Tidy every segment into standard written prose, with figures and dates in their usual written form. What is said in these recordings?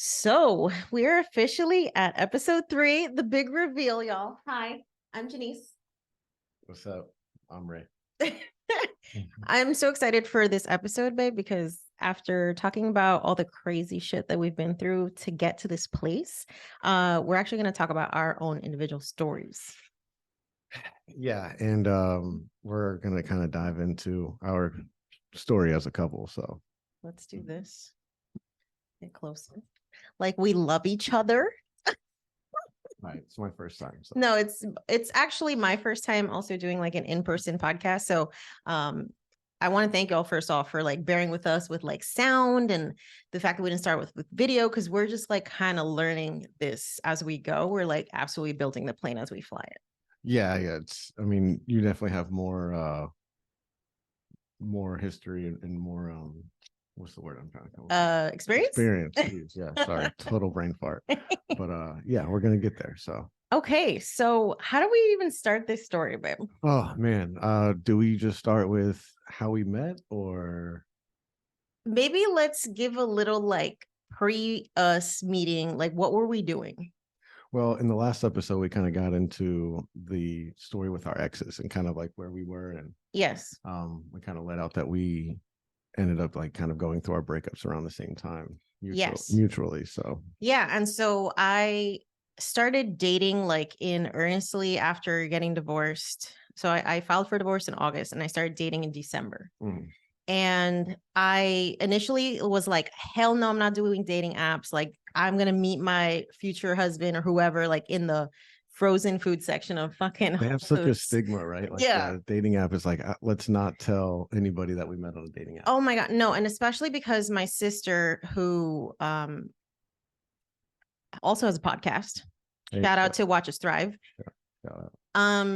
So we're officially at episode 3, the big reveal, y'all. Hi, I'm Jannese. What's up? I'm Ray. I'm so excited for this episode, babe, because after talking about all the crazy shit that we've been through to get to this place, we're actually going to talk about our own individual stories. Yeah, and we're gonna kind of dive into our story as a couple. So Let's do this. Get closer. Like we love each other. right, it's my first time. So. No, it's actually my first time also doing like an in-person podcast. So I want to thank y'all first off for like bearing with us with like sound and the fact that we didn't start with video because we're just like kind of learning this as we go. We're like absolutely building the plane as we fly it. Yeah. I mean, you definitely have more history and more what's the word I'm trying to come up with? Experience. Yeah, sorry, total brain fart. But yeah, we're gonna get there. So okay, so how do we even start this story, babe? oh man, do we just start with how we met, or maybe let's give a little like pre us meeting, like what were we doing? well, in the last episode, we kind of got into the story with our exes and kind of like where we were. And yes, we kind of let out that we ended up like kind of going through our breakups around the same time. Mutually. So, yeah. And so I started dating like in earnestly after getting divorced. So I filed for divorce in August and I started dating in December. And I initially was like, hell no, I'm not doing dating apps. Like, I'm going to meet my future husband or whoever, like in the frozen food section of fucking they have such a stigma, right? Like, yeah. Dating app is like, let's not tell anybody that we met on a dating app. Oh my God. No. And especially because my sister, who also has a podcast, shout out to Watch Us Thrive.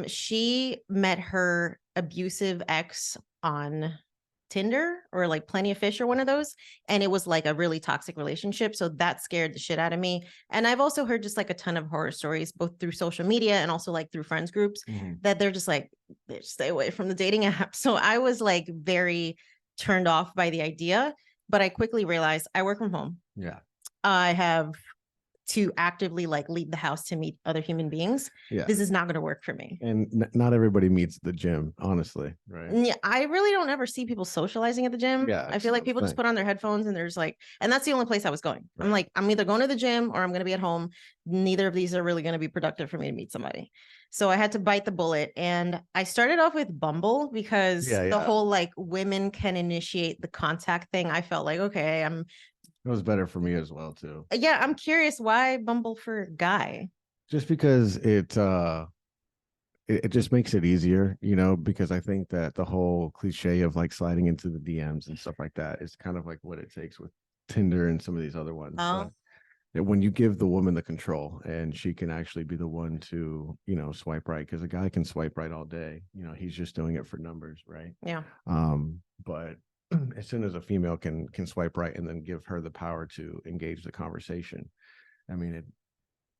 She met her abusive ex on Tinder or like Plenty of Fish or one of those. And it was like a really toxic relationship. So that scared the shit out of me. And I've also heard just like a ton of horror stories, both through social media and also like through friends groups that they're just like, bitch, stay away from the dating app. So I was like very turned off by the idea, but I quickly realized I work from home. Yeah. I have to actively like leave the house to meet other human beings. Yeah. This is not going to work for me. And not everybody meets the gym, honestly, right? Yeah, I really don't ever see people socializing at the gym. Yeah, I feel like people just put on their headphones and there's like, and that's the only place I was going. Right. I'm like, I'm either going to the gym or I'm going to be at home. Neither of these are really going to be productive for me to meet somebody. So I had to bite the bullet. And I started off with Bumble because the whole like women can initiate the contact thing. I felt like, okay, it was better for me as well, too. Yeah, I'm curious why Bumble for a guy? Just because it just makes it easier, because I think that the whole cliche of like sliding into the DMs and stuff like that is kind of like what it takes with Tinder and some of these other ones. Oh. But when you give the woman the control and she can actually be the one to, swipe right, because a guy can swipe right all day, he's just doing it for numbers, right? Yeah. But as soon as a female can swipe right and then give her the power to engage the conversation, I mean,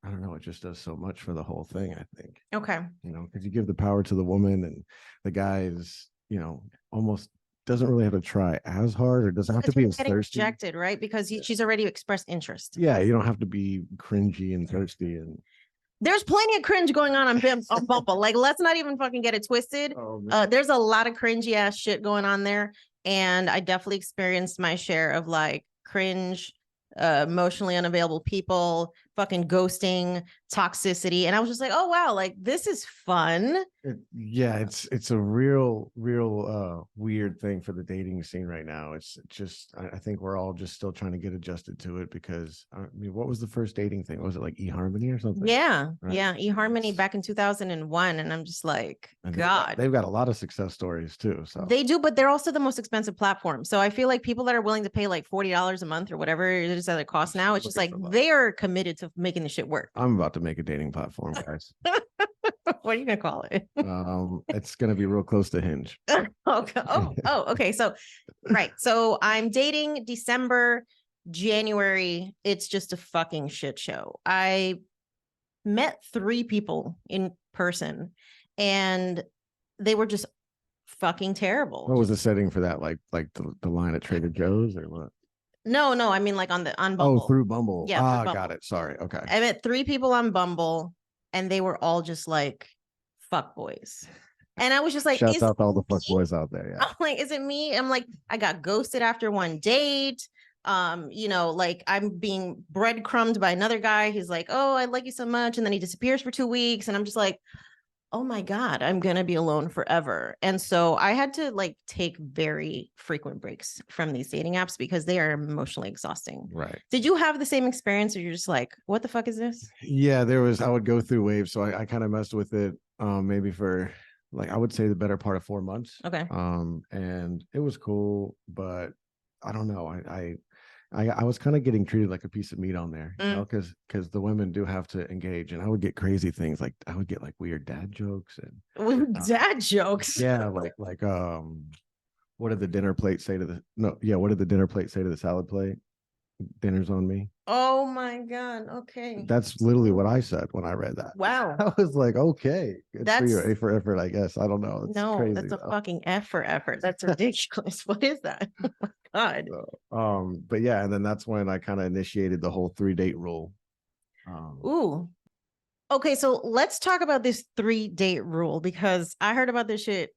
I don't know, it just does so much for the whole thing, I think. Okay. Because you give the power to the woman and the guy is, almost doesn't really have to try as hard or doesn't have to be as thirsty. Rejected, right? Because she's already expressed interest. Yeah, you don't have to be cringy and thirsty. And there's plenty of cringe going on Bumble. Like, let's not even fucking get it twisted. There's a lot of cringy ass shit going on there. And I definitely experienced my share of like cringe, emotionally unavailable people, fucking ghosting, toxicity. And I was just like, oh, wow, like this is fun. It's a real weird thing for the dating scene right now. It's just, I think we're all just still trying to get adjusted to it because, I mean, what was the first dating thing? Was it like eHarmony or something? Yeah. Right? Yeah. eHarmony back in 2001. And I'm just like, God. They've got a lot of success stories too. So they do, but they're also the most expensive platform. So I feel like people that are willing to pay like $40 a month or whatever it is that it costs now, it's just like they are committed to making the shit work. I'm about to make a dating platform, guys. What are you gonna call it? It's gonna be real close to Hinge. Okay. So right. So I'm dating December, January. It's just a fucking shit show. I met 3 people in person and they were just fucking terrible. What was the setting for that? Like the line at Trader Joe's or what? No, I mean like on Oh, Bumble. through Bumble. Yeah, through Got Bumble. it. Sorry. Okay. I met 3 people on Bumble, and they were all just like fuck boys. And I was just like, Shouts is out to all the it fuck me? boys out there. Yeah. I'm like, is it me? I'm like, I got ghosted after one date. You know, like I'm being breadcrumbed by another guy. He's like, oh, I like you so much. And then he disappears for 2 weeks. And I'm just like, oh my God, I'm going to be alone forever. And so I had to like take very frequent breaks from these dating apps because they are emotionally exhausting. Right. Did you have the same experience or you're just like, what the fuck is this? Yeah, I would go through waves. So I kind of messed with it maybe for like I would say the better part of 4 months. Okay. And it was cool, but I don't know. I was kind of getting treated like a piece of meat on there, you know, because the women do have to engage, and I would get crazy things like I would get like weird dad jokes and Dad jokes. yeah, like what did the dinner plate say to the no yeah what did the dinner plate say to the salad plate? Dinner's on me. Oh my God. Okay. That's literally what I said when I read that. Wow. I was like, okay, good for you. That's A for effort, I guess. I don't know. It's no, crazy that's a though. fucking F for effort. That's ridiculous. What is that? Oh my God. So, but yeah, and then that's when I kind of initiated the whole 3-date rule. Ooh. Okay, so let's talk about this 3-date rule because I heard about this shit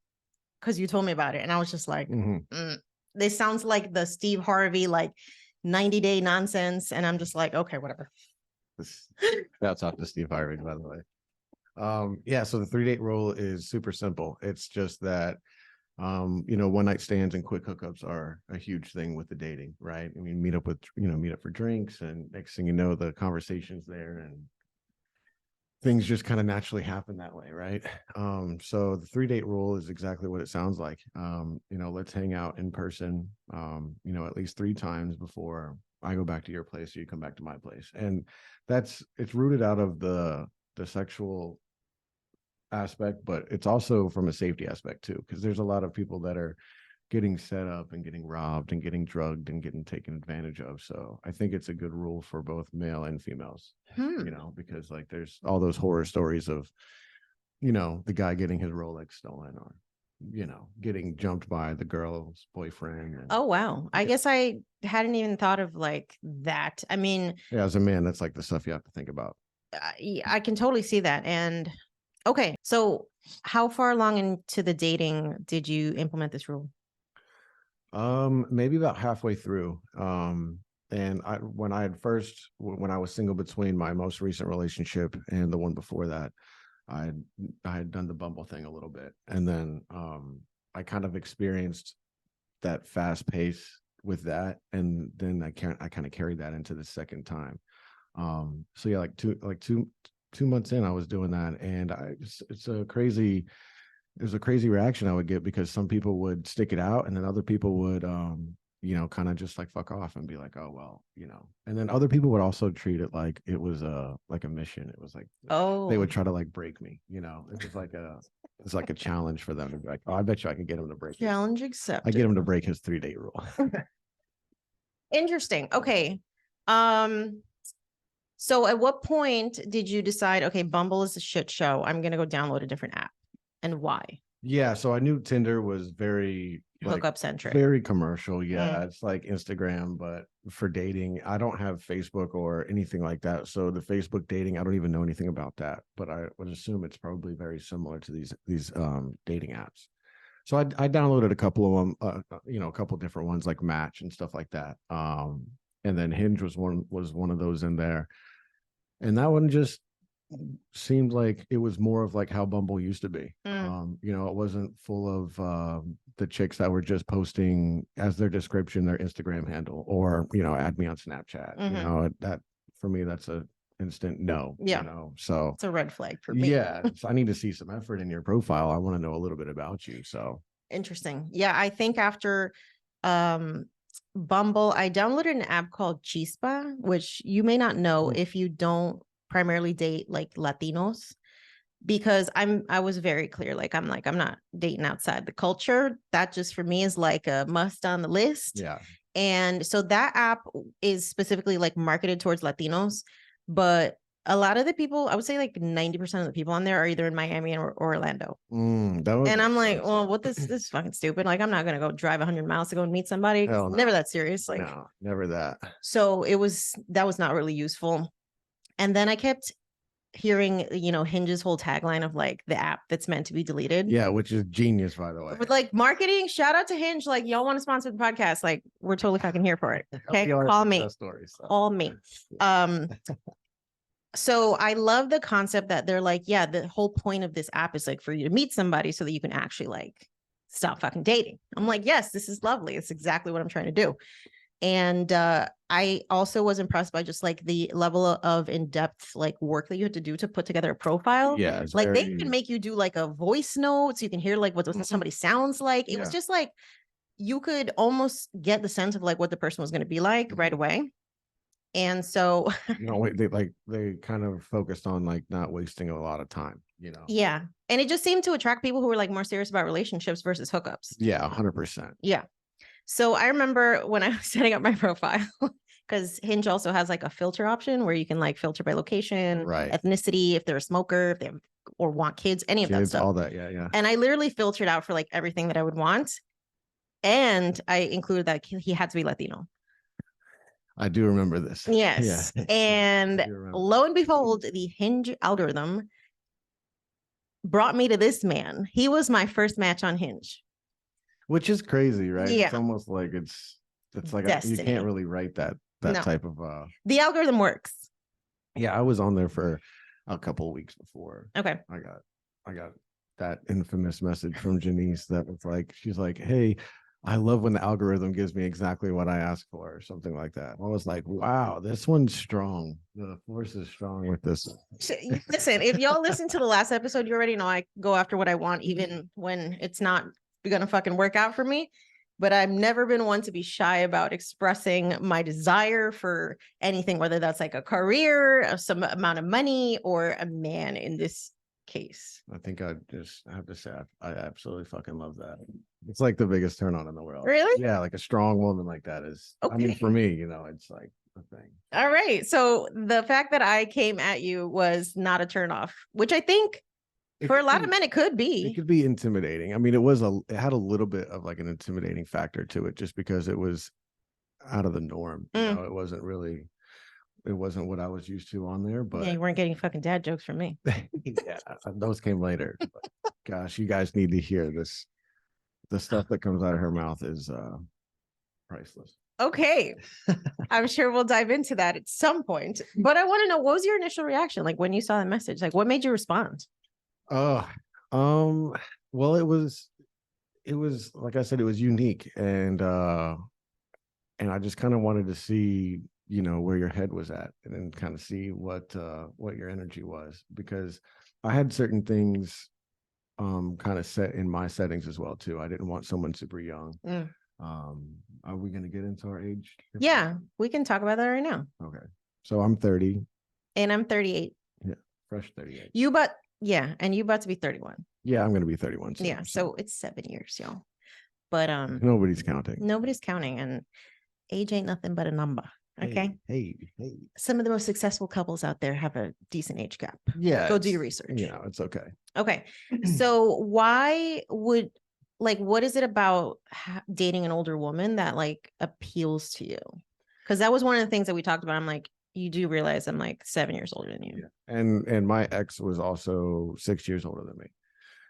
because you told me about it, and I was just like, this sounds like the Steve Harvey like 90-day nonsense, and I'm just like, okay, whatever. That's off to Steve Harvey, by the way. Yeah, so the 3-date rule is super simple. It's just that you know, one night stands and quick hookups are a huge thing with the dating, right? I mean, meet up for drinks, and next thing you know, the conversation's there and things just kind of naturally happen that way, right? So the 3-date rule is exactly what it sounds like. You know, let's hang out in person, you know, at least 3 times before I go back to your place or you come back to my place. And it's rooted out of the sexual aspect, but it's also from a safety aspect too, because there's a lot of people that are getting set up and getting robbed and getting drugged and getting taken advantage of. So I think it's a good rule for both male and females, you know, because like there's all those horror stories of, you know, the guy getting his Rolex stolen or, you know, getting jumped by the girl's boyfriend. Oh, wow. I guess I hadn't even thought of like that. I mean, yeah, as a man, that's like the stuff you have to think about. I can totally see that. And okay, so how far along into the dating did you implement this rule? Maybe about halfway through. And when I was single between my most recent relationship and the one before that, I had done the Bumble thing a little bit, and then I kind of experienced that fast pace with that, and then I kind of carried that into the second time. So yeah, like two months in, I was doing that, and it was a crazy reaction I would get because some people would stick it out and then other people would you know, kind of just like fuck off and be like, oh well, you know. And then other people would also treat it like it was a mission. It was like they would try to like break me, you know. It's like a challenge for them to be like, oh, I bet you I can get him to break challenge accepted. I get him to break his 3-date rule. Interesting. Okay. So at what point did you decide, okay, Bumble is a shit show, I'm gonna go download a different app? And why? Yeah, so I knew Tinder was very hookup centric, very commercial. Yeah, it's like Instagram, but for dating. I don't have Facebook or anything like that. So the Facebook dating, I don't even know anything about that. But I would assume it's probably very similar to these dating apps. So I downloaded a couple of them, you know, a couple different ones like Match and stuff like that. And then Hinge was one of those in there, and that one just seemed like it was more of like how Bumble used to be. You know, it wasn't full of the chicks that were just posting as their description their Instagram handle or, you know, add me on Snapchat. You know, that for me, that's a instant no. Yeah. You know, so it's a red flag for me. Yeah. So I need to see some effort in your profile. I want to know a little bit about you. So interesting. Yeah. I think after Bumble, I downloaded an app called Chispa, which you may not know if you don't primarily date like Latinos, because I was very clear. Like, I'm not dating outside the culture. That just for me is like a must on the list. yeah. And so that app is specifically like marketed towards Latinos, but A lot of the people, I would say like 90% of the people on there are either in Miami or Orlando. That would And make I'm like, sense. well, this is fucking stupid. Like, I'm not gonna go drive 100 miles to go and meet somebody. Hell no. Never that serious. Like, No, never that. so that was not really useful. And then I kept hearing, Hinge's whole tagline of like the app that's meant to be deleted. Yeah, which is genius, by the way. With like marketing, shout out to Hinge. Like, y'all want to sponsor the podcast? Like, we're totally fucking here for it. Okay, call me. Stories, so. Call me. So I love the concept that they're like, yeah, the whole point of this app is like for you to meet somebody so that you can actually like stop fucking dating. I'm like, yes, this is lovely. It's exactly what I'm trying to do. And I also was impressed by just like the level of in-depth like work that you had to do to put together a profile. Yeah, like they can make you do like a voice note so you can hear like what somebody sounds like. It was just like you could almost get the sense of like what the person was going to be like right away. And so they kind of focused on like not wasting a lot of time, Yeah. And it just seemed to attract people who were like more serious about relationships versus hookups. Yeah, 100%. Yeah. So I remember when I was setting up my profile, because Hinge also has like a filter option where you can like filter by location, ethnicity, if they're a smoker, if they have or want kids, any of that stuff. All that, yeah. And I literally filtered out for like everything that I would want. And I included that he had to be Latino. I do remember this. Yes. Yeah. And lo and behold, the Hinge algorithm brought me to this man. He was my first match on Hinge. Which is crazy, right? Yeah. It's almost like it's like you can't really write that type of the algorithm works. Yeah, I was on there for a couple of weeks before. Okay. I got that infamous message from Jannese that was like, she's like, hey, I love when the algorithm gives me exactly what I ask for, or something like that. I was like, wow, this one's strong. The force is strong with this. Listen, if y'all listen to the last episode, you already know I go after what I want, even when it's not gonna fucking work out for me. But I've never been one to be shy about expressing my desire for anything, whether that's like a career, some amount of money, or a man in this case. I think I just have to say I absolutely fucking love that. It's like the biggest turn on in the world. Really? Yeah, like a strong woman like that is okay. I mean, for me, it's like a thing. All right. So the fact that I came at you was not a turn off, which I think for a lot of men it could be. It could be intimidating. I mean, it had a little bit of like an intimidating factor to it just because it was out of the norm. It wasn't what I was used to on there, but yeah, you weren't getting fucking dad jokes from me. Yeah, those came later. But gosh, you guys need to hear this. The stuff that comes out of her mouth is priceless. Okay. I'm sure we'll dive into that at some point. But I want to know, what was your initial reaction? Like when you saw the message, like what made you respond? Well, it was like I said, it was unique, and I just kind of wanted to see, where your head was at, and then kind of see what your energy was, because I had certain things kind of set in my settings as well too. I didn't want someone super young. Are we going to get into our age? Yeah, we can talk about that right now. Okay. So I'm 30. And I'm 38. Yeah, fresh 38. And you about to be 31. Yeah, I'm going to be 31 soon, yeah, so it's 7 years, y'all. But nobody's counting. Nobody's counting, and age ain't nothing but a number. Okay. Hey. Some of the most successful couples out there have a decent age gap. Yeah. Go do your research. It's okay. Okay. So what is it about dating an older woman that like appeals to you? Because that was one of the things that we talked about. I'm like, you do realize I'm like 7 years older than you. Yeah. And my ex was also 6 years older than me.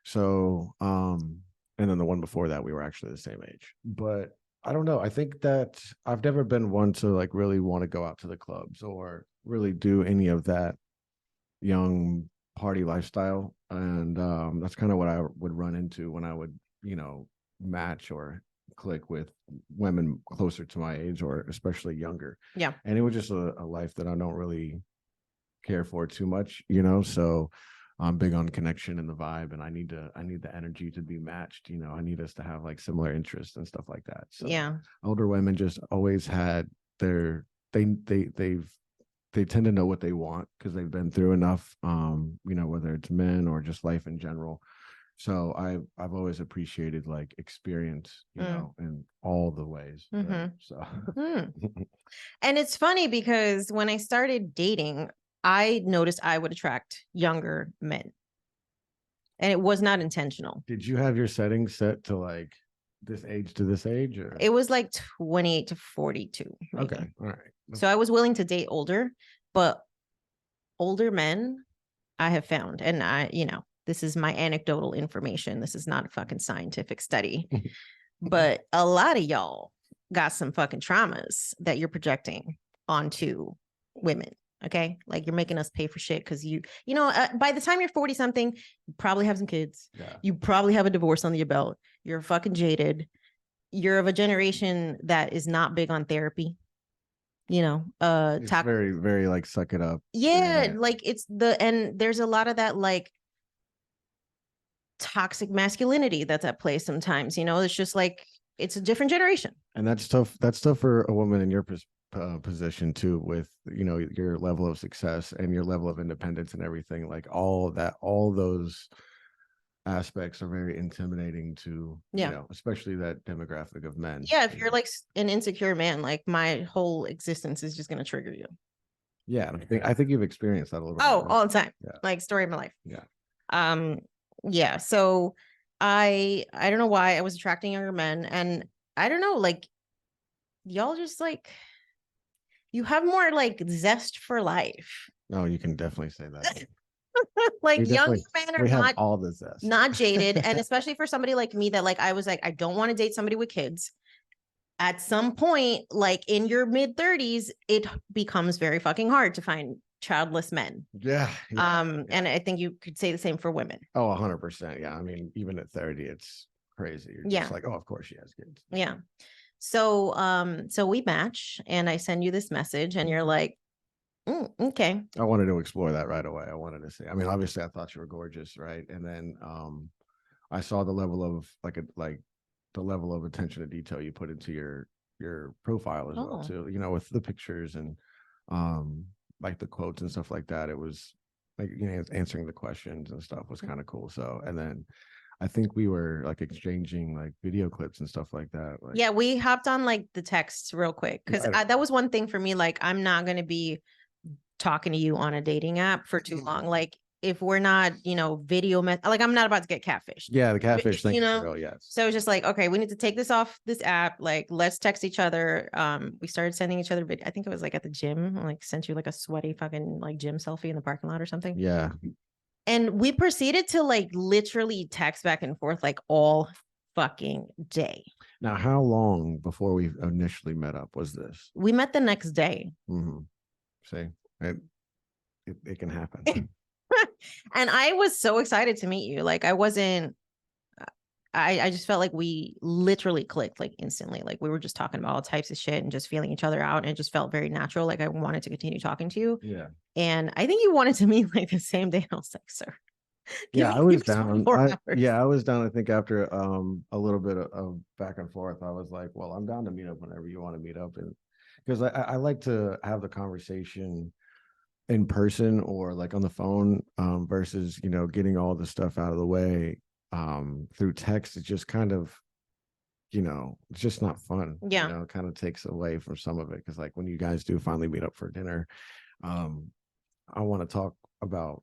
So, and then the one before that, we were actually the same age. But I don't know. I think that I've never been one to like really want to go out to the clubs or really do any of that young party lifestyle. And that's kind of what I would run into when I would, match or click with women closer to my age or especially younger. Yeah. And it was just a life that I don't really care for too much, so I'm big on connection and the vibe, and I need the energy to be matched. I need us to have like similar interests and stuff like that. So yeah, older women just always had they tend to know what they want because they've been through enough, whether it's men or just life in general. So I've always appreciated like experience, in all the ways. Right? So and it's funny because when I started dating, I noticed I would attract younger men, and it was not intentional. Did you have your settings set to like this age to this age, or It was like 28 to 42. Maybe. okay, all right. So I was willing to date older, but older men I have found, and this is my anecdotal information. This is not a fucking scientific study, but a lot of y'all got some fucking traumas that you're projecting onto women. Okay. Like you're making us pay for shit because by the time you're 40 something, you probably have some kids. Yeah. You probably have a divorce under your belt. You're fucking jaded. You're of a generation that is not big on therapy. It's very, very like suck it up. Yeah, like and there's a lot of that like toxic masculinity that's at play sometimes. It's just like it's a different generation. And that's tough. That's tough for a woman in your position too, with your level of success and your level of independence and everything. Like all those aspects are very intimidating to especially that demographic of men. Yeah, if you're like an insecure man, like my whole existence is just going to trigger you. Yeah, I think you've experienced that a little bit. Oh, all the time. Yeah. Like story of my life. Yeah. Yeah. So I don't know why I was attracting younger men, and I don't know, like y'all just like you have more like zest for life. No, you can definitely say that. Like young men are not all the zest, not jaded, and especially for somebody like me that like I was like I don't want to date somebody with kids. At some point, like in your mid 30s, it becomes very fucking hard to find childless men. Yeah. And I think you could say the same for women. Oh, 100%. Yeah. I mean, even at 30, it's crazy. You're just like, oh, of course she has kids. Yeah. So we match, and I send you this message, and you're like, okay. I wanted to explore that right away. I wanted to say, I mean, obviously I thought you were gorgeous, right? And then I saw the level of the level of attention to detail you put into your profile as well too, with the pictures and like the quotes and stuff like that. It was like, answering the questions and stuff was kind of cool. So, and then I think we were like exchanging like video clips and stuff like that. Like, yeah, we hopped on like the texts real quick because that was one thing for me. Like, I'm not going to be talking to you on a dating app for too long. Like, if we're not, video, like I'm not about to get catfished. Yeah, the catfish thing. Yes. So it's just like, okay, we need to take this off this app. Like, let's text each other. We started sending each other video. I think it was like at the gym. I, like sent you like a sweaty fucking like gym selfie in the parking lot or something. Yeah. And we proceeded to like literally text back and forth like all fucking day. Now, how long before we initially met up was this? We met the next day. Mm-hmm. See, it can happen. And I was so excited to meet you. Like I just felt like we literally clicked like instantly. Like we were just talking about all types of shit and just feeling each other out. And it just felt very natural. Like I wanted to continue talking to you. Yeah. And I think you wanted to meet like the same day. I was like, sir. Yeah, I was down. I was down. I think after a little bit of back and forth, I was like, well, I'm down to meet up whenever you want to meet up. And because I like to have the conversation in person or like on the phone versus, getting all the stuff out of the way through text. It's just kind of, it's just not fun. Yeah. It kind of takes away from some of it. Cause like when you guys do finally meet up for dinner, I want to talk about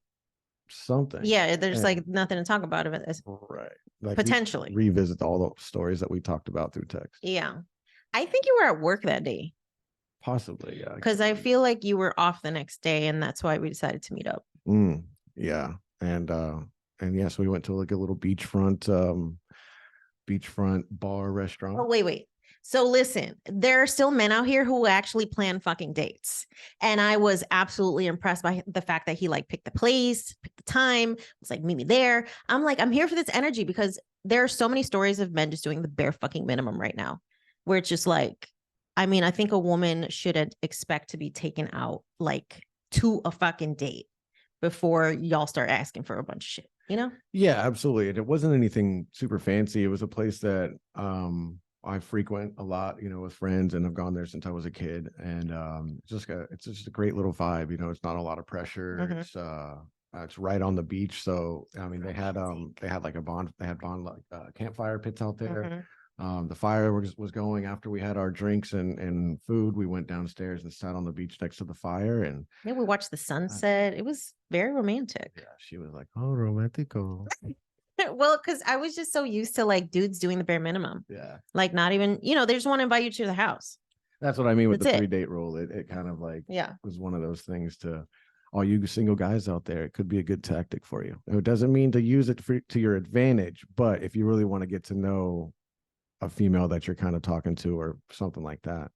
something. Yeah. There's like nothing to talk about it. Right. Like potentially revisit all the stories that we talked about through text. Yeah. I think you were at work that day. Possibly. Yeah. Because I feel like you were off the next day, and that's why we decided to meet up. Yeah. And yes, we went to like a little beachfront bar restaurant. Oh, wait. So listen, there are still men out here who actually plan fucking dates. And I was absolutely impressed by the fact that he like picked the place, picked the time, was like, meet me there. I'm like, I'm here for this energy because there are so many stories of men just doing the bare fucking minimum right now, where it's just like, I mean, I think a woman should expect to be taken out like to a fucking date before y'all start asking for a bunch of shit, Yeah, absolutely. And it wasn't anything super fancy. It was a place that I frequent a lot, with friends, and I've gone there since I was a kid. And it's just a great little vibe. It's not a lot of pressure. Mm-hmm. It's right on the beach. So I mean, they had like campfire pits out there. Mm-hmm. The fire was going after we had our drinks and food. We went downstairs and sat on the beach next to the fire. And Yeah, we watched the sunset. It was very romantic. yeah, she was like, "Oh, romantico." Well, because I was just so used to like dudes doing the bare minimum. Yeah, Like not even, they just want to invite you to the house. that's what I mean with That's the it. 3 date rule. It kind of like Yeah. was one of those things to all you single guys out there. It could be a good tactic for you. It doesn't mean to use it to your advantage, but if you really want to get to know a female that you're kind of talking to or something like that,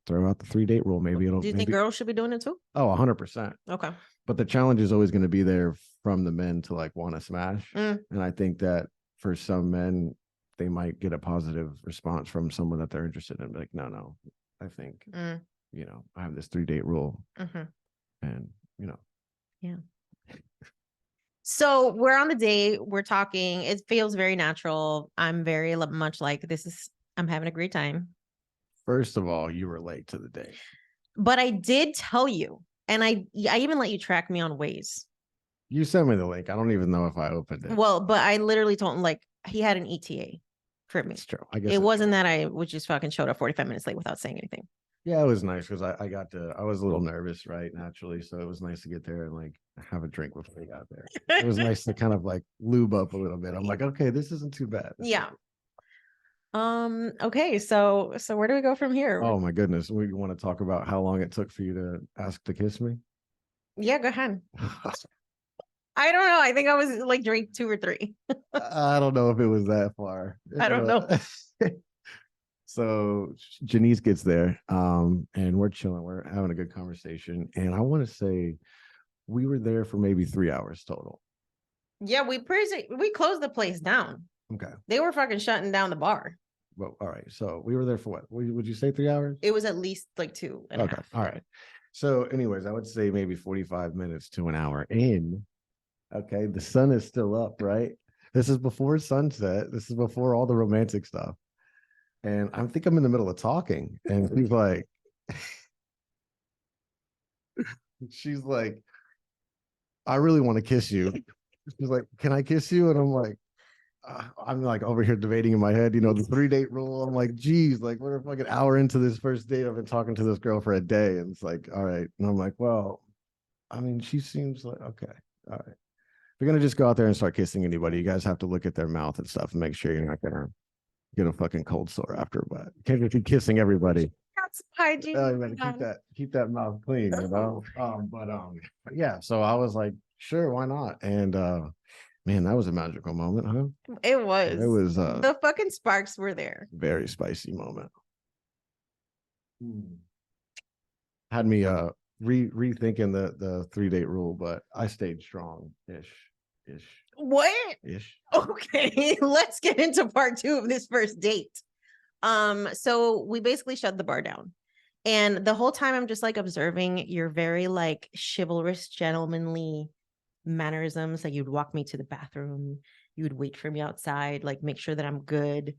throw out the 3 date rule. Maybe it'll. Do you think maybe, girls should be doing it too? oh, 100%. Okay. But the challenge is always going to be there from the men to like want to smash. And I think that for some men, they might get a positive response from someone that they're interested in. Like, no, I think, I have this 3 date rule. And, Yeah. So we're on the date, we're talking, it feels very natural. I'm very much like, I'm having a great time. First of all, you were late to the date. But I did tell you, and I even let you track me on Waze. You sent me the link. I don't even know if I opened it. Well, but I literally told him like he had an ETA for me. It's true. I guess it wasn't that I would just fucking showed up 45 minutes late without saying anything. Yeah, it was nice because I was a little nervous, right? Naturally. So it was nice to get there and like have a drink before we got there. It was nice to kind of like lube up a little bit. I'm like, okay, this isn't too bad. Yeah. Okay, so where do we go from here? Oh my goodness. We want to talk about how long it took for you to ask to kiss me? Yeah, go ahead. I don't know. I think I was like drink 2 or 3. I don't know if it was that far. I don't know. So Jannese gets there, and we're chilling. We're having a good conversation. And I want to say we were there for maybe 3 hours total. Yeah, we closed the place down. Okay. They were fucking shutting down the bar. Well, all right. So we were there for what? Would you say 3 hours? It was at least like 2 and a half. All right. So anyways, I would say maybe 45 minutes to an hour in. Okay. The sun is still up, right? This is before sunset. This is before all the romantic stuff. And I think I'm in the middle of talking. And she's like, I really want to kiss you. She's like, can I kiss you? And I'm like over here debating in my head, the 3 date rule. I'm like, geez, like we're a fucking hour into this first date. I've been talking to this girl for a day. And it's like, all right. And I'm like, well, I mean, she seems like, okay. All right. If you're going to just go out there and start kissing anybody, you guys have to look at their mouth and stuff and make sure you're not going to get a fucking cold sore after, but you can't just be kissing everybody. That's hygiene. Keep that mouth clean, yeah. So I was like, sure, why not? And man, that was a magical moment, huh? It was. It was the fucking sparks were there. Very spicy moment. Had me rethinking the 3 date rule, but I stayed strong ish. What? Ish. Okay, let's get into part 2 of this first date. So we basically shut the bar down. And the whole time I'm just like observing your very like chivalrous, gentlemanly mannerisms. Like you'd walk me to the bathroom, you would wait for me outside, like make sure that I'm good.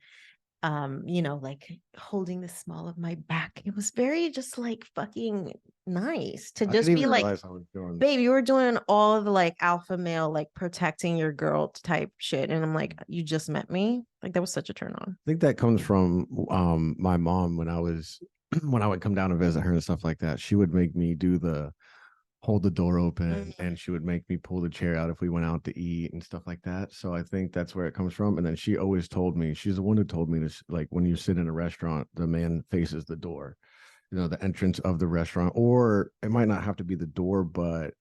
Like holding the small of my back. It was very just like fucking nice to just be like, babe, you were doing all of the like alpha male, like protecting your girl type shit. And I'm like, you just met me. Like that was such a turn on. I think that comes from my mom when I would come down and visit her and stuff like that. She would make me do the hold the door open and she would make me pull the chair out if we went out to eat and stuff like that. So I think that's where it comes from. And then she always told me, she's the one who told me this, like when you sit in a restaurant, the man faces the door, the entrance of the restaurant, or it might not have to be the door, but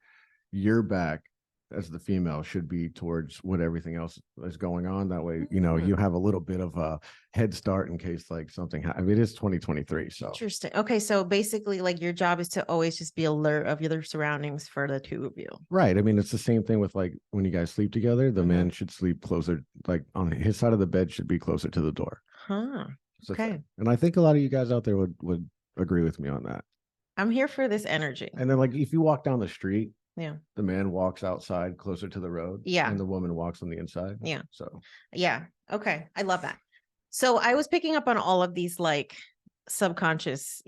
your back as the female should be towards what everything else is going on. That way, you have a little bit of a head start in case like something I mean, it is 2023. So interesting. Okay. So basically like your job is to always just be alert of your surroundings for the two of you. Right. I mean, it's the same thing with like when you guys sleep together, the man should sleep closer, like on his side of the bed should be closer to the door. Huh. Okay. And I think a lot of you guys out there would agree with me on that. I'm here for this energy. And then like if you walk down the street, yeah, the man walks outside closer to the road. Yeah. And the woman walks on the inside. Yeah. So yeah. Okay. I love that. So I was picking up on all of these like subconscious,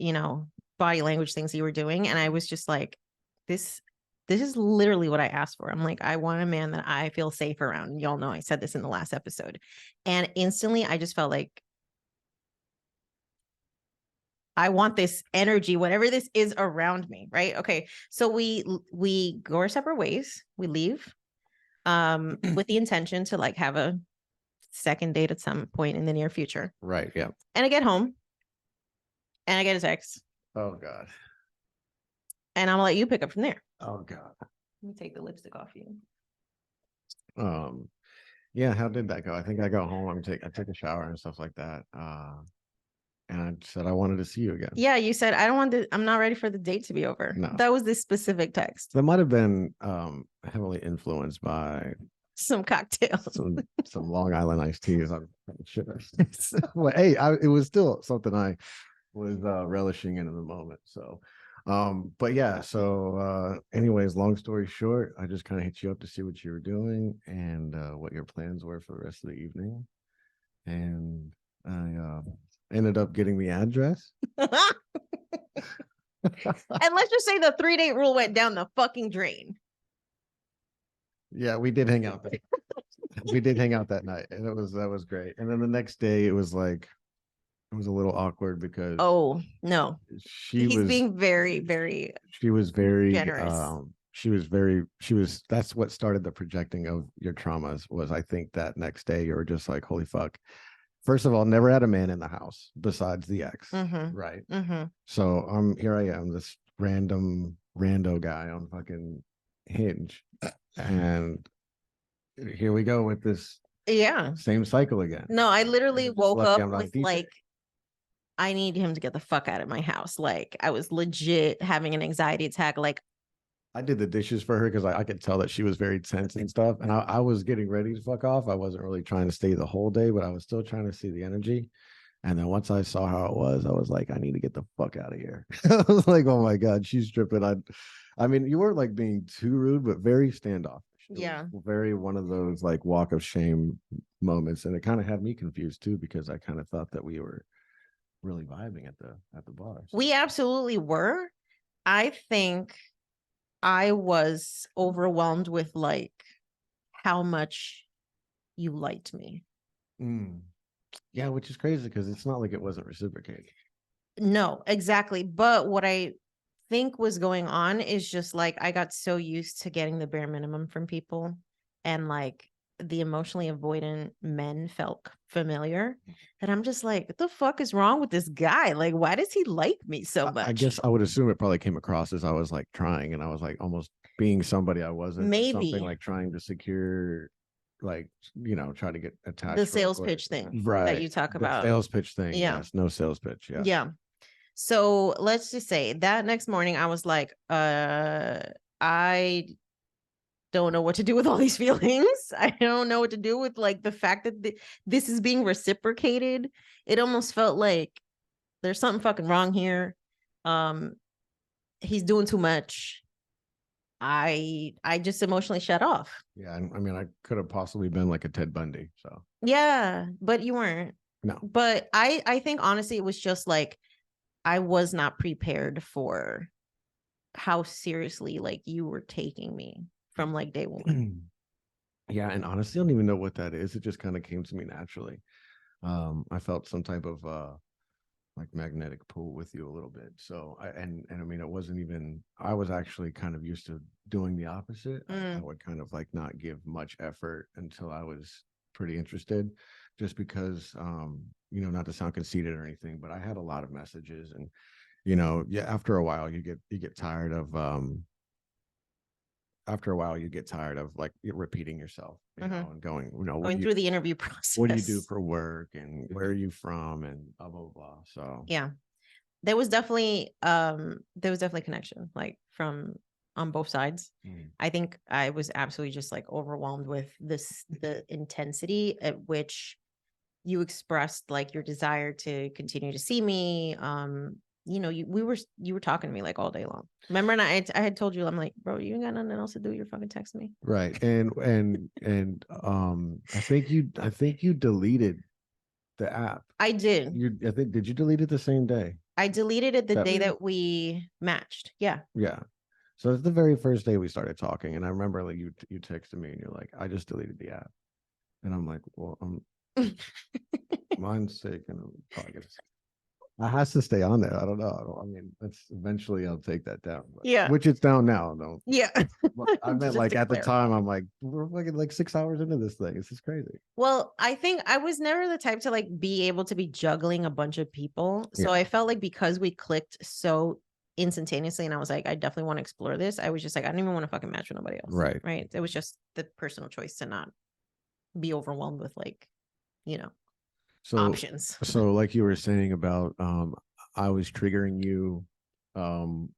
body language things you were doing. And I was just like, this is literally what I asked for. I'm like, I want a man that I feel safe around. Y'all know I said this in the last episode. And instantly I just felt like I want this energy, whatever this is around me, right? Okay. So we go our separate ways. We leave with the intention to like have a second date at some point in the near future. Right. Yeah. And I get home and I get a text. Oh God. And I'm gonna let you pick up from there. Oh God. Let me take the lipstick off you. Yeah, how did that go? I think I got home. I took a shower and stuff like that. And I said I wanted to see you again. Yeah, you said I don't want to, I'm not ready for the date to be over. No. That was this specific text. That might have been heavily influenced by Some cocktails. some Long Island iced teas. I'm sure. Well, hey, it was still something I was relishing in the moment. So but yeah, so anyways, long story short, I just kind of hit you up to see what you were doing and what your plans were for the rest of the evening. And I ended up getting the address. And let's just say the 3-date rule went down the fucking drain. Yeah, we did hang out. We did hang out that night, and that was great. And then the next day, it was a little awkward because Oh no, he's being very, very. She was very generous. That's what started the projecting of your traumas. Was I think that next day you were just like, holy fuck. First of all, never had a man in the house besides the ex, right? So here I am, this rando guy on fucking Hinge, and here we go with this same cycle again. No, I literally woke up with DJ. like, I need him to get the fuck out of my house. Like I was legit having an anxiety attack. Like I did the dishes for her because I could tell that she was very tense and stuff. And I was getting ready to fuck off. I wasn't really trying to stay the whole day, but I was still trying to see the energy. And then once I saw how it was, I was like, I need to get the fuck out of here. I was like, oh my God, she's tripping. I mean, you weren't like being too rude, but very standoffish. Yeah. Very one of those like walk of shame moments. And it kind of had me confused too, because I kind of thought that we were really vibing at the bar. So. We absolutely were. I think I was overwhelmed with like how much you liked me. Yeah, which is crazy because it's not like it wasn't reciprocated. No, exactly. But what I think was going on is just like I got so used to getting the bare minimum from people, and like the emotionally avoidant men felt familiar, that I'm just like, what the fuck is wrong with this guy? Like, why does he like me so much? I guess I would assume it probably came across as I was like trying, and I was like almost being somebody I wasn't. Maybe something like trying to secure, like, try to get attached. The sales pitch thing, right? That you talk about. Sales pitch thing. Yeah. Yes, no sales pitch. Yeah. Yeah. So let's just say that next morning I was like, I don't know what to do with all these feelings. I don't know what to do with like the fact that this is being reciprocated. It almost felt like there's something fucking wrong here. He's doing too much. I just emotionally shut off. Yeah, I mean, I could have possibly been like a Ted Bundy. So yeah, but you weren't. No. But I think honestly it was just like I was not prepared for how seriously like you were taking me from like day one. Yeah, and honestly, I don't even know what that is. It just kind of came to me naturally. I felt some type of like magnetic pull with you a little bit. So I mean, it wasn't even. I was actually kind of used to doing the opposite. I would kind of like not give much effort until I was pretty interested, just because not to sound conceited or anything, but I had a lot of messages, and after a while you get tired of like repeating yourself, and going, going through the interview process. What do you do for work, and where are you from, and blah blah blah. So yeah, there was definitely connection, like from on both sides. I think I was absolutely just like overwhelmed with the intensity at which you expressed like your desire to continue to see me. You were talking to me like all day long. Remember, and I had told you, I'm like, bro, you ain't got nothing else to do. You're fucking texting me. Right. And I think you deleted the app. I did. Did you delete it the same day? I deleted it the day that we matched. Yeah. Yeah. So it's the very first day we started talking, and I remember like you texted me and you're like, I just deleted the app, and I'm like, well, mine's sick, and I'm probably gonna. I has to stay on there. I don't know. I mean, that's eventually I'll take that down. Yeah. Which it's down now. No, Yeah. I meant Just like to at the clarify. time. I'm like, we're fucking like 6 hours into this thing. This is crazy. Well, I think I was never the type to like be able to be juggling a bunch of people. So Yeah. I felt like because we clicked so instantaneously and I was like, I definitely want to explore this. I was just like, I don't even want to fucking match with nobody else. Right. Right. It was just the personal choice to not be overwhelmed with like, you know, So options. so like you were saying about I was triggering you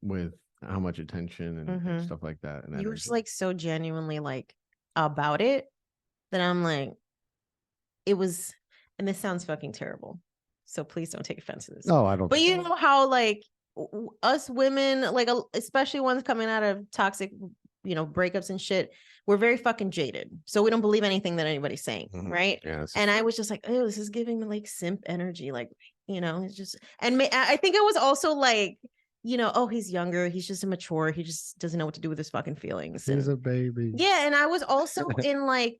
with how much attention and Mhm. stuff like that. And You were just energy. like so genuinely like about it that I'm like, it was, and this sounds fucking terrible. So please don't take offense to this. No, I don't But think you know how like us women, like especially ones coming out of toxic, you know, breakups and shit, we're very fucking jaded. So we don't believe anything that anybody's saying, Mhm. right? Yeah. And I was just like, oh, this is giving me like simp energy, like, you know, it's just, and I think it was also like, you know, oh, he's younger, he's just immature, he just doesn't know what to do with his fucking feelings. He's And a baby. yeah, and I was also in like,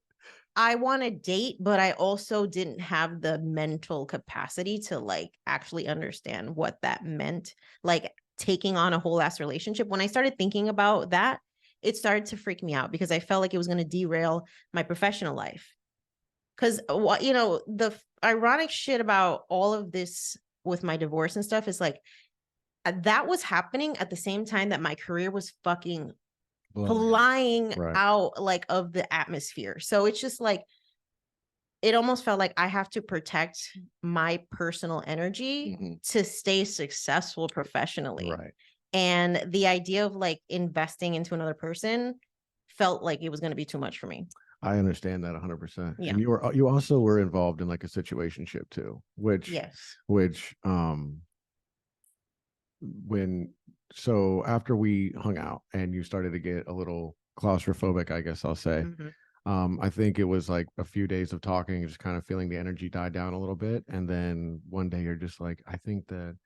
I want to date, but I also didn't have the mental capacity to like actually understand what that meant, like taking on a whole ass relationship. When I started thinking about that, it started to freak me out because I felt like it was going to derail my professional life. Because what, you know, the ironic shit about all of this with my divorce and stuff is like that was happening at the same time that my career was fucking flying Right. out like of the atmosphere. So it's just like it almost felt like I have to protect my personal energy to stay successful professionally. Right. And the idea of like investing into another person felt like it was going to be too much for me. I understand that 100%. Yeah. And you also were involved in like a situationship too, Yes. which when so after we hung out and you started to get a little claustrophobic, I guess I'll say. I think it was like a few days of talking, just kind of feeling the energy die down a little bit. And then one day you're just like, I think that,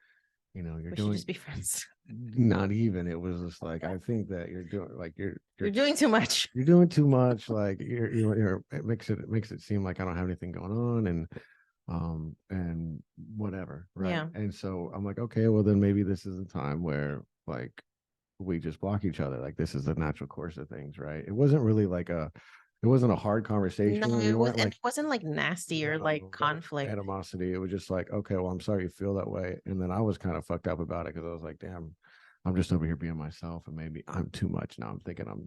you know, We should just be friends. not even, it was just like, I think that you're doing like, You're doing too much. you're doing too much. Like it makes it seem like I don't have anything going on. And whatever. Right. Yeah. And so I'm like, okay, well then maybe this is a time where like we just block each other. Like this is the natural course of things, right? It wasn't really like it wasn't a hard conversation. No, We it was, weren't and like it wasn't like nasty or like conflict. animosity. It was just like, okay, well, I'm sorry you feel that way. And then I was kind of fucked up about it because I was like, damn, I'm just over here being myself, and maybe I'm too much now. I'm thinking I'm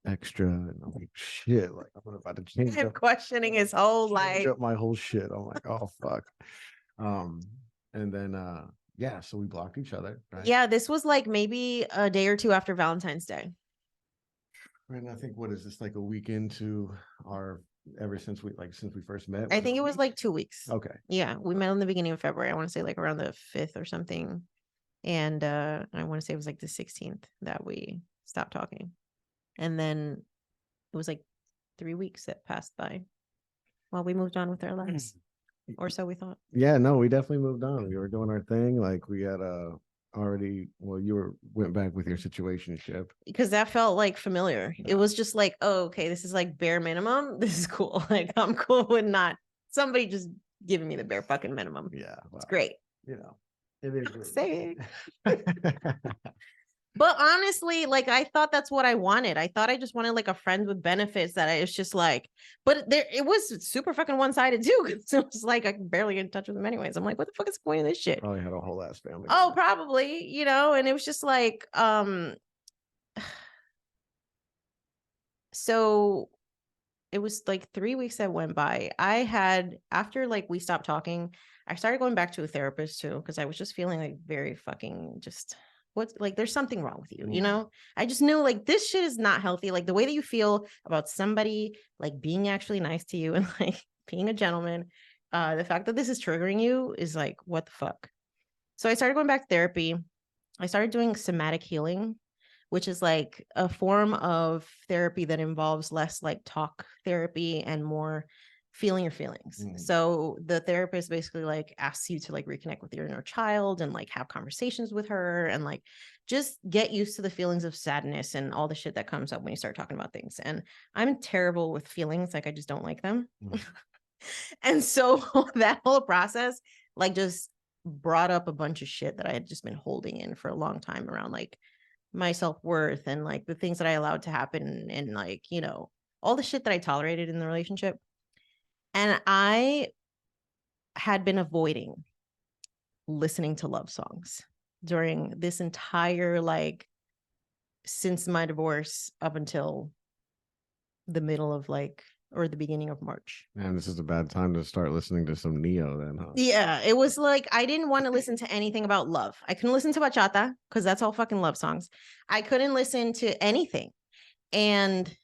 extra, and I'm like, shit, like I'm about to change I'm up, questioning his whole life. my whole shit. I'm like, oh fuck. And then yeah, so we blocked each other. Right? Yeah, this was like maybe a day or two after Valentine's Day. And I think what is this like a week into our since we first met? I think it was like 2 weeks. Okay. Yeah, we met in the beginning of February. I want to say like around the 5th or something. And I want to say it was like the 16th that we stopped talking. And then it was like 3 weeks that passed by while we moved on with our lives. Or so we thought. Yeah, no, we definitely moved on. We were doing our thing. Like we had went back with your situationship. Because that felt like familiar. It was just like, oh, okay, this is like bare minimum. This is cool. Like I'm cool with not somebody just giving me the bare fucking minimum. Yeah. Well, it's great. You know, it is. Saying. But honestly, like I thought that's what I wanted. I thought I just wanted like a friend with benefits that it's just like, but there it was super fucking one-sided too. Cause it was like I can barely get in touch with them anyways. I'm like, what the fuck is the point of this shit? Probably had a whole ass family. Oh, probably, you know, and it was just like, so it was like 3 weeks that went by. I had after like we stopped talking, I started going back to a therapist too, because I was just feeling like very fucking just what's like there's something wrong with you, you know? I just knew like this shit is not healthy. Like the way that you feel about somebody like being actually nice to you and like being a gentleman, the fact that this is triggering you is like, what the fuck? So I started going back to therapy. I started doing somatic healing, which is like a form of therapy that involves less like talk therapy and more feeling your feelings. So the therapist basically like asks you to like reconnect with your inner child and like have conversations with her and like just get used to the feelings of sadness and all the shit that comes up when you start talking about things. And I'm terrible with feelings. Like I just don't like them. And so that whole process like just brought up a bunch of shit that I had just been holding in for a long time around like my self-worth and like the things that I allowed to happen and like, you know, all the shit that I tolerated in the relationship. And I had been avoiding listening to love songs during this entire like since my divorce up until the middle of like or the beginning of March. Man, this is a bad time to start listening to some Neo then, huh? Yeah, it was like I didn't want to listen to anything about love. I couldn't listen to bachata because that's all fucking love songs. I couldn't listen to anything. And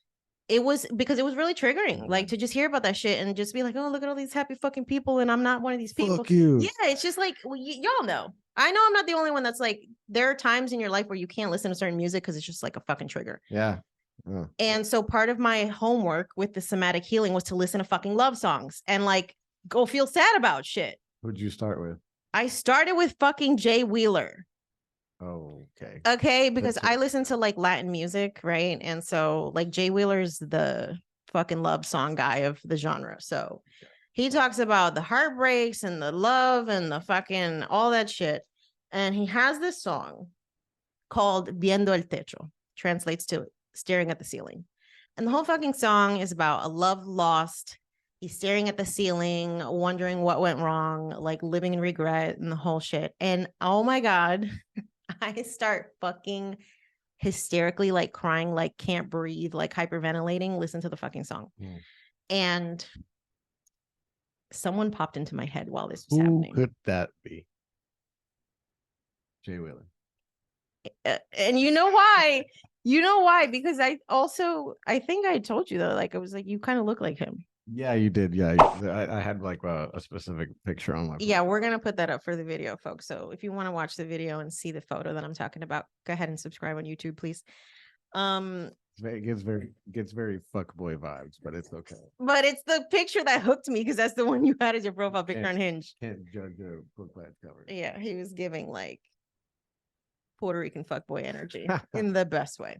it was because it was really triggering, like to just hear about that shit and just be like, oh, look at all these happy fucking people. And I'm not one of these people. Fuck you. Yeah, it's just like, well, y'all know. I know I'm not the only one that's like, there are times in your life where you can't listen to certain music because it's just like a fucking trigger. Yeah. And so part of my homework with the somatic healing was to listen to fucking love songs and like go feel sad about shit. Who'd you start with? I started with fucking Jay Wheeler. Oh, okay. Okay, because I listen to like Latin music, right? And so like Jay Wheeler's the fucking love song guy of the genre. So he talks about the heartbreaks and the love and the fucking all that shit. And he has this song called Viendo el Techo, translates to staring at the ceiling. And the whole fucking song is about a love lost. He's staring at the ceiling, wondering what went wrong, like living in regret and the whole shit. And oh my God, I start fucking hysterically, like crying, like can't breathe, like hyperventilating. Listen to the fucking song. And someone popped into my head while this was happening. Who could that be? Jay Wheeler. And you know why? You know why? Because I think I told you though, like I was like, you kind of look like him. Yeah, you did. Yeah, I had like a specific picture on my phone. Yeah, we're gonna put that up for the video, folks. So if you want to watch the video and see the photo that I'm talking about, go ahead and subscribe on YouTube, please. It gets very fuckboy vibes, but it's okay. But it's the picture that hooked me because that's the one you had as your profile picture on Hinge. Can't judge a book by its cover. Yeah, he was giving like Puerto Rican fuckboy energy in the best way.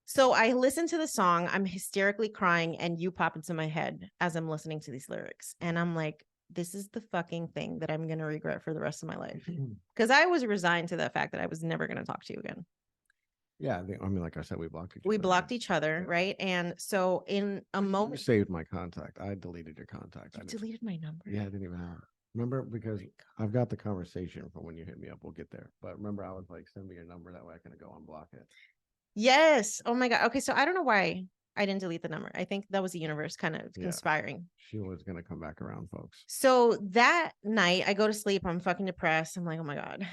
So I listen to the song, I'm hysterically crying, and you pop into my head as I'm listening to these lyrics. And I'm like, this is the fucking thing that I'm going to regret for the rest of my life. Because I was resigned to the fact that I was never going to talk to you again. Yeah, I mean, like I said, we blocked each other. We blocked each other, right? And so in a moment... You saved my contact. I deleted your contact. You deleted my number? Yeah, I didn't even have it. Remember, because I've got the conversation from when you hit me up. We'll get there. But remember, I was like, send me your number. That way I can go unblock it. Yes. Oh my God. Okay, so I don't know why I didn't delete the number. I think that was the universe kind of conspiring. She was going to come back around, folks. So that night, I go to sleep. I'm fucking depressed. I'm like, oh my God,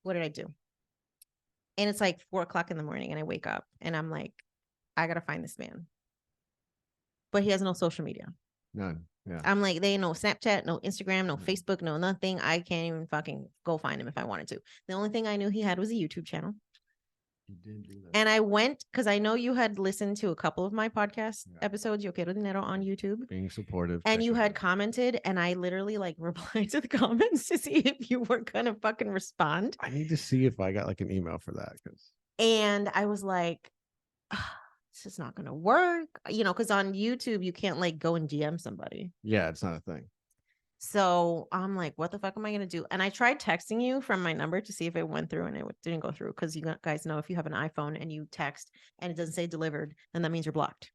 what did I do? And it's like 4:00 in the morning and I wake up and I'm like, I got to find this man. But he has no social media. None. Yeah. I'm like, they ain't no Snapchat, no Instagram, no Facebook, no nothing. I can't even fucking go find him if I wanted to. The only thing I knew he had was a YouTube channel. You did do that. And I went, because I know you had listened to a couple of my podcast episodes, Yo Quiero Dinero, on YouTube. Being supportive. And you had commented, and I literally like replied to the comments to see if you were gonna fucking respond. I need to see if I got like an email for that. And I was like, this is not gonna work, you know, because on YouTube you can't like go and DM somebody. Yeah, it's not a thing. So I'm like, what the fuck am I gonna do? And I tried texting you from my number to see if it went through, and it didn't go through, because you guys know if you have an iPhone and you text and it doesn't say delivered, then that means you're blocked.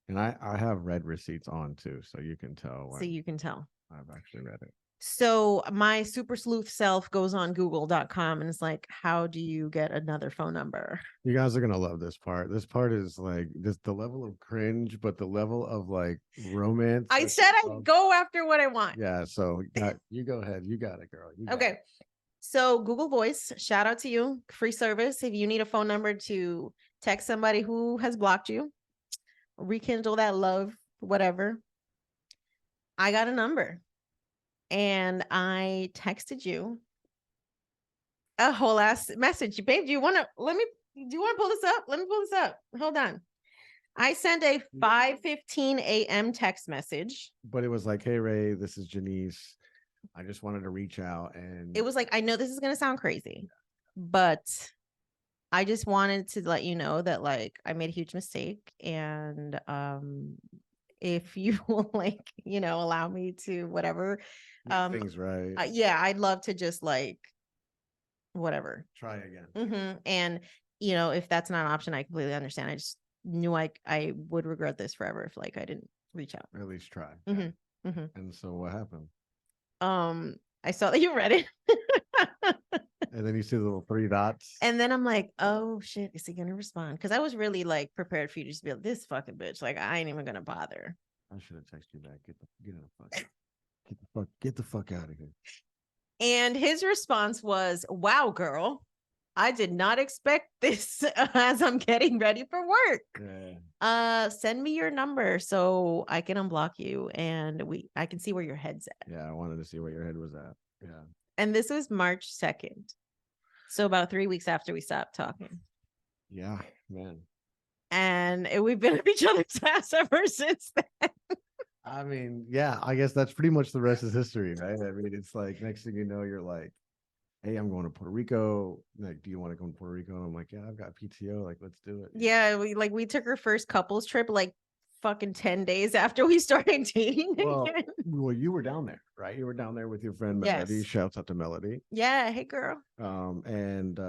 And I have read receipts on too, so you can tell. So you can tell. I've actually read it. So my super sleuth self goes on google.com and it's like, how do you get another phone number? You guys are going to love this part. This part is like the level of cringe, but the level of like romance. I said I go after what I want. Yeah. So you go ahead. You got it, girl. Okay. So Google Voice, shout out to you. Free service. If you need a phone number to text somebody who has blocked you, rekindle that love, whatever. I got a number. And I texted you a whole ass message. Babe, do you want to pull this up? Let me pull this up. Hold on. I sent a 5:15 a.m. text message. But it was like, hey, Ray, this is Jannese. I just wanted to reach out. And it was like, I know this is going to sound crazy, but I just wanted to let you know that like I made a huge mistake, and if you will like, allow me to whatever. Make things right. Yeah, I'd love to just like whatever. Try again. And if that's not an option, I completely understand. I just knew I would regret this forever if like I didn't reach out. At least try. And so what happened? I saw that you read it. And then you see the little 3 dots. And then I'm like, oh shit, is he gonna respond? Because I was really like prepared for you to just be like, this fucking bitch. Like, I ain't even gonna bother. I should have texted you back. Get the fuck out of here. And his response was, wow, girl, I did not expect this as I'm getting ready for work. Yeah. Send me your number so I can unblock you and I can see where your head's at. Yeah, I wanted to see where your head was at. Yeah. And this was March 2nd. So about 3 weeks after we stopped talking. Yeah, man. And we've been up each other's ass ever since then. I mean, yeah, I guess that's pretty much the rest is history, right? I mean, it's like next thing you know, you're like, hey, I'm going to Puerto Rico. Like, do you want to come to Puerto Rico? And I'm like, yeah, I've got PTO. Like, let's do it. Yeah, we took our first couples trip like fucking 10 days after we started dating. Well, you were down there, right? You were down there with your friend Melody. Yes. Shouts out to Melody. Yeah, hey girl. And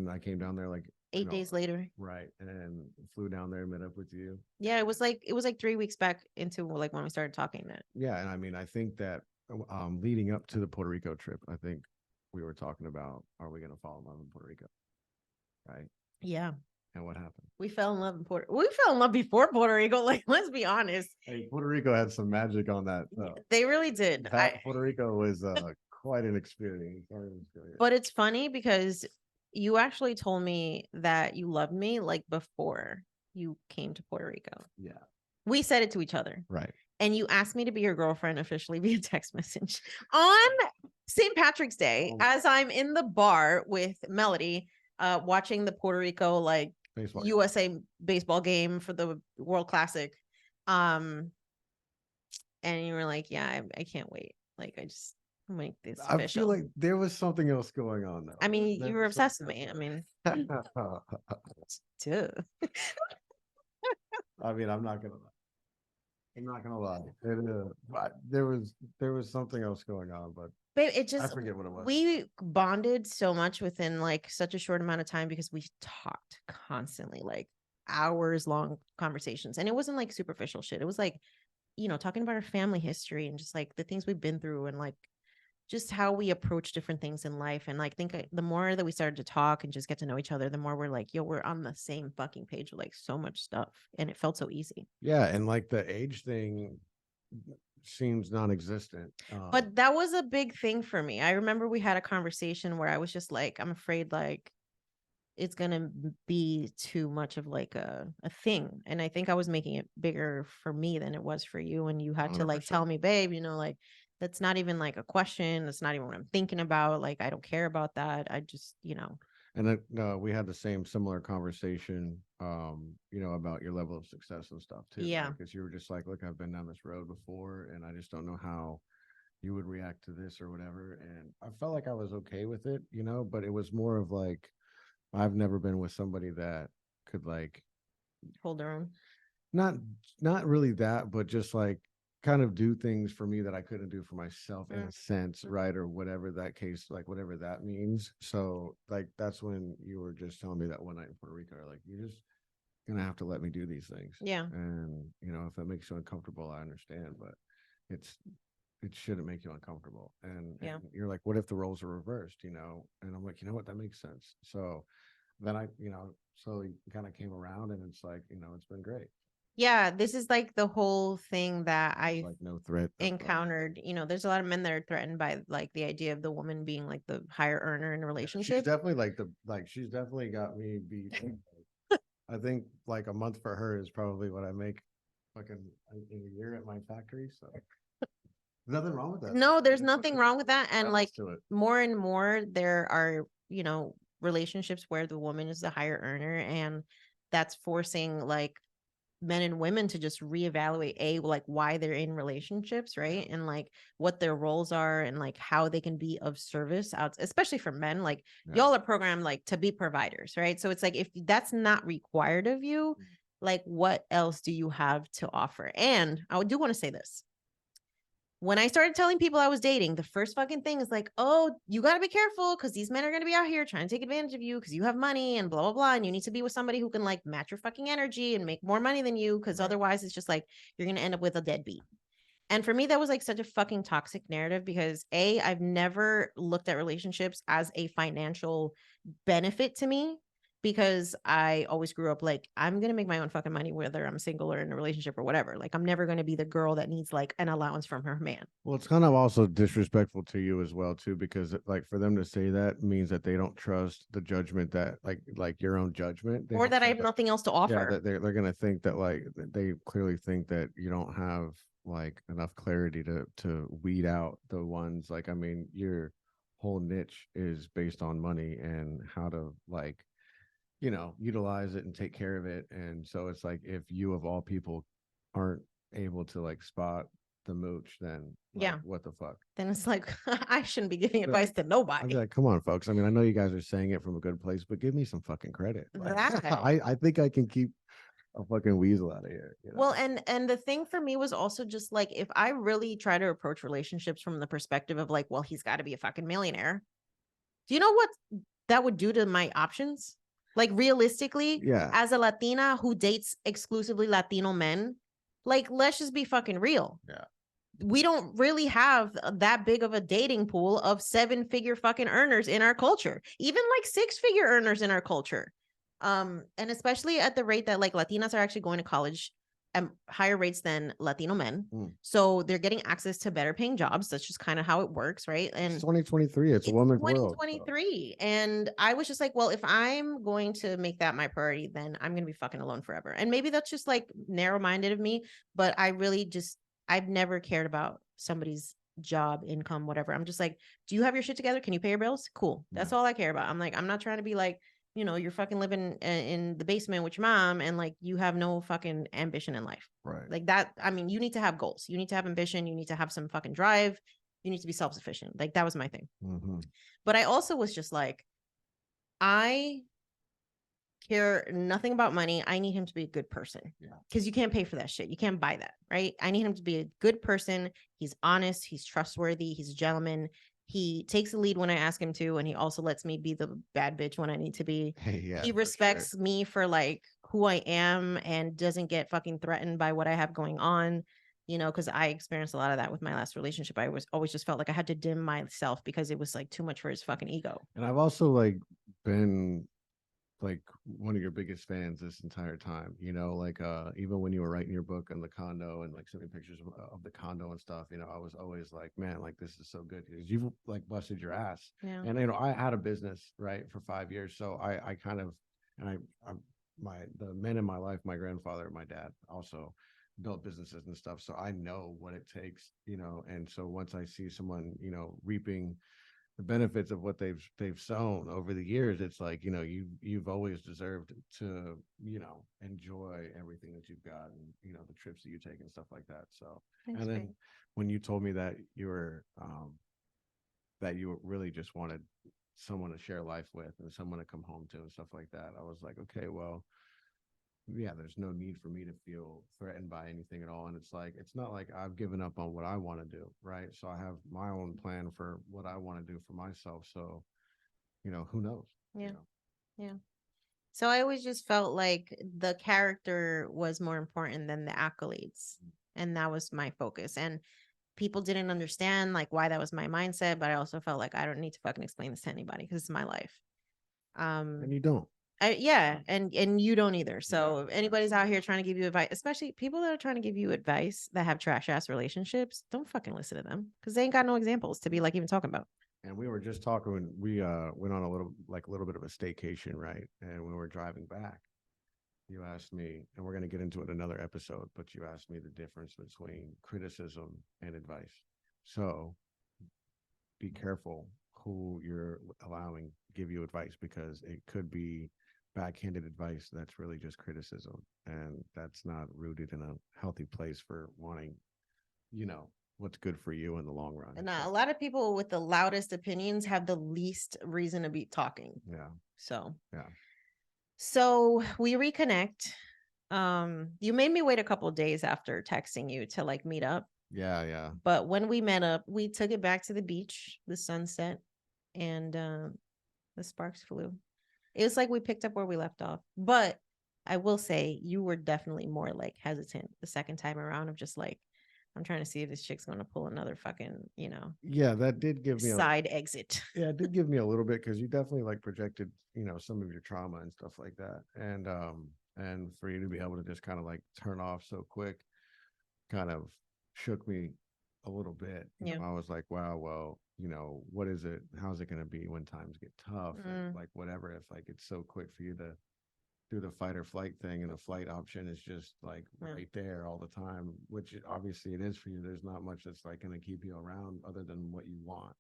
I came down there like 8 days later. Right. And flew down there and met up with you. Yeah, it was like 3 weeks back into like when we started talking that. Yeah, and I mean, I think that leading up to the Puerto Rico trip, I think we were talking about, are we going to fall in love in Puerto Rico? Right. Yeah. And what happened? We fell in love in we fell in love before Puerto Rico. Like, let's be honest. Hey, Puerto Rico had some magic on that. They really did. Puerto Rico was quite an experience. But it's funny because you actually told me that you loved me like before you came to Puerto Rico. Yeah. We said it to each other. Right. And you asked me to be your girlfriend officially via text message on St. Patrick's Day as I'm in the bar with Melody watching the Puerto Rico like baseball USA baseball game for the World Classic. And you were like, yeah, I can't wait. Like, I just make this official. I feel like there was something else going on though. I mean, you were obsessed with me. I mean, duh. I mean, I'm not gonna lie. There was something else going on, but babe, it just, I forget what it was. We bonded so much within like such a short amount of time because we talked constantly, like hours long conversations. And it wasn't like superficial shit. It was like, talking about our family history and just like the things we've been through and like just how we approach different things in life. And like, the more that we started to talk and just get to know each other, the more we're like, yo, we're on the same fucking page with like so much stuff. And it felt so easy. Yeah. And like the age thing seems non-existent. But that was a big thing for me. I remember we had a conversation where I was just like, I'm afraid like it's going to be too much of like a thing. And I think I was making it bigger for me than it was for you. And you had 100%. To like tell me, babe, like, that's not even like a question. That's not even what I'm thinking about. Like, I don't care about that. I just, And then we had the similar conversation, about your level of success and stuff too. Yeah. Because you were just like, look, I've been down this road before and I just don't know how you would react to this or whatever. And I felt like I was okay with it, but it was more of like, I've never been with somebody that could like hold their own. Not really that, but just like kind of do things for me that I couldn't do for myself in a sense, right? Or whatever that case, like whatever that means. So like that's when you were just telling me that one night in Puerto Rico, like you're just gonna have to let me do these things. Yeah. And if it makes you uncomfortable, I understand, but it shouldn't make you uncomfortable. And you're like, what if the roles are reversed? And I'm like, what, that makes sense. So then I, slowly kind of came around and it's like, it's been great. Yeah, this is like the whole thing that I like no threat encountered. There's a lot of men that are threatened by like the idea of the woman being like the higher earner in a relationship. She's definitely she's definitely got me beat. I think like a month for her is probably what I make fucking in a year at my factory. So nothing wrong with that. No, there's nothing wrong with that. And like more and more there are, relationships where the woman is the higher earner, and that's forcing like men and women to just reevaluate like why they're in relationships, right? And like what their roles are and like how they can be of service out, especially for men. Like y'all are programmed like to be providers, right? So it's like if that's not required of you, Like, what else do you have to offer? And I do want to say this. When I started telling people I was dating, the first fucking thing is like, oh, you got to be careful because these men are going to be out here trying to take advantage of you because you have money and blah, blah, blah. And you need to be with somebody who can like match your fucking energy and make more money than you because otherwise it's just like you're going to end up with a deadbeat. And for me, that was like such a fucking toxic narrative because I've never looked at relationships as a financial benefit to me because I always grew up like, I'm going to make my own fucking money, whether I'm single or in a relationship or whatever. Like, I'm never going to be the girl that needs like an allowance from her man. Well, it's kind of also disrespectful to you as well, too, because like for them to say that means that they don't trust the judgment that like your own judgment. They Or don't that I trust have nothing else to offer. Yeah, that they're gonna think that like they clearly think that you don't have like enough clarity to weed out the ones like I mean your whole niche is based on money and how to like utilize it and take care of it. And so it's like if you of all people aren't able to like spot the mooch, then like, Yeah. what the fuck? Then it's like, I shouldn't be giving But advice to I'd be nobody. like, come on, folks. I mean, I know you guys are saying it from a good place, but give me some fucking credit. Like, That. I think I can keep a fucking weasel out of here. Well, and the thing for me was also just like if I really try to approach relationships from the perspective of like, well, he's got to be a fucking millionaire. Do you know what that would do to my options? Like realistically, Yeah. as a Latina who dates exclusively Latino men, like let's just be fucking real. Yeah. We don't really have that big of a dating pool of 7-figure fucking earners in our culture, even like 6-figure earners in our culture. And especially at the rate that like Latinas are actually going to college at higher rates than Latino men. So they're getting access to better paying jobs. That's just kind of how it works, right? And it's 2023. It's a woman's world. 2023. So. And I was just like, well, if I'm going to make that my priority, then I'm going to be fucking alone forever. And maybe that's just like narrow-minded of me, but I really just I've never cared about somebody's job, income, whatever. I'm just like, do you have your shit together? Can you pay your bills? Cool. That's all I care about. I'm like, I'm not trying to be like, you're fucking living in the basement with your mom and like you have no fucking ambition in life. Right. Like that. I mean, you need to have goals. You need to have ambition. You need to have some fucking drive. You need to be self-sufficient. Like that was my thing. But I also was just like, I care nothing about money. I need him to be a good person. Yeah. Because you can't pay for that shit. You can't buy that, right? I need him to be a good person. He's honest. He's trustworthy. He's a gentleman. He takes the lead when I ask him to, and he also lets me be the bad bitch when I need to be. Yeah, he respects me for like who I am and doesn't get fucking threatened by what I have going on. Because I experienced a lot of that with my last relationship. I was always just felt like I had to dim myself because it was like too much for his fucking ego. And I've also like been like one of your biggest fans this entire time, like even when you were writing your book on the condo and like sending pictures of the condo and stuff, I was always like, man, like this is so good because you've like busted your ass. Yeah. And I had a business right for 5 years, so I kind of and the men in my life, my grandfather, my dad also built businesses and stuff, so I know what it takes, and so once I see someone reaping the benefits of what they've sown over the years, it's like you've always deserved to enjoy everything that you've got and the trips that you take and stuff like that. So thanks, and then great. When you told me that you really just wanted someone to share life with and someone to come home to and stuff like that, I was like, okay, well, yeah, there's no need for me to feel threatened by anything at all. And it's like, it's not like I've given up on what I want to do. Right. So I have my own plan for what I want to do for myself. So, who knows? Yeah. Yeah. So I always just felt like the character was more important than the accolades. And that was my focus. And people didn't understand like why that was my mindset. But I also felt like I don't need to fucking explain this to anybody because it's my life. And you don't. Yeah, and you don't either. So if anybody's out here trying to give you advice, especially people that are trying to give you advice that have trash ass relationships, don't fucking listen to them because they ain't got no examples to be like even talking about. And we were just talking when we went on a little bit of a staycation, right? And when we were driving back, you asked me, and we're going to get into it in another episode, but you asked me the difference between criticism and advice. So be careful who you're allowing give you advice because it could be backhanded advice that's really just criticism, and that's not rooted in a healthy place for wanting what's good for you in the long run. And a lot of people with the loudest opinions have the least reason to be talking. Yeah. So we reconnect. You made me wait a couple of days after texting you to like meet up. Yeah. But when we met up, we took it back to the beach, the sunset, and the sparks flew. It was like we picked up where we left off. But I will say you were definitely more like hesitant the second time around of just like, I'm trying to see if this chick's gonna pull another fucking, Yeah, that did give me side exit. yeah, it did give me a little bit because you definitely like projected, some of your trauma and stuff like that. And for you to be able to just kind of like turn off so quick kind of shook me a little bit. Yeah. I was like, wow, well, what is it? How's it going to be when times get tough and like whatever? If like it's so quick for you to do the fight or flight thing, and the flight option is just like right there all the time, which obviously it is for you. There's not much that's like going to keep you around other than what you want.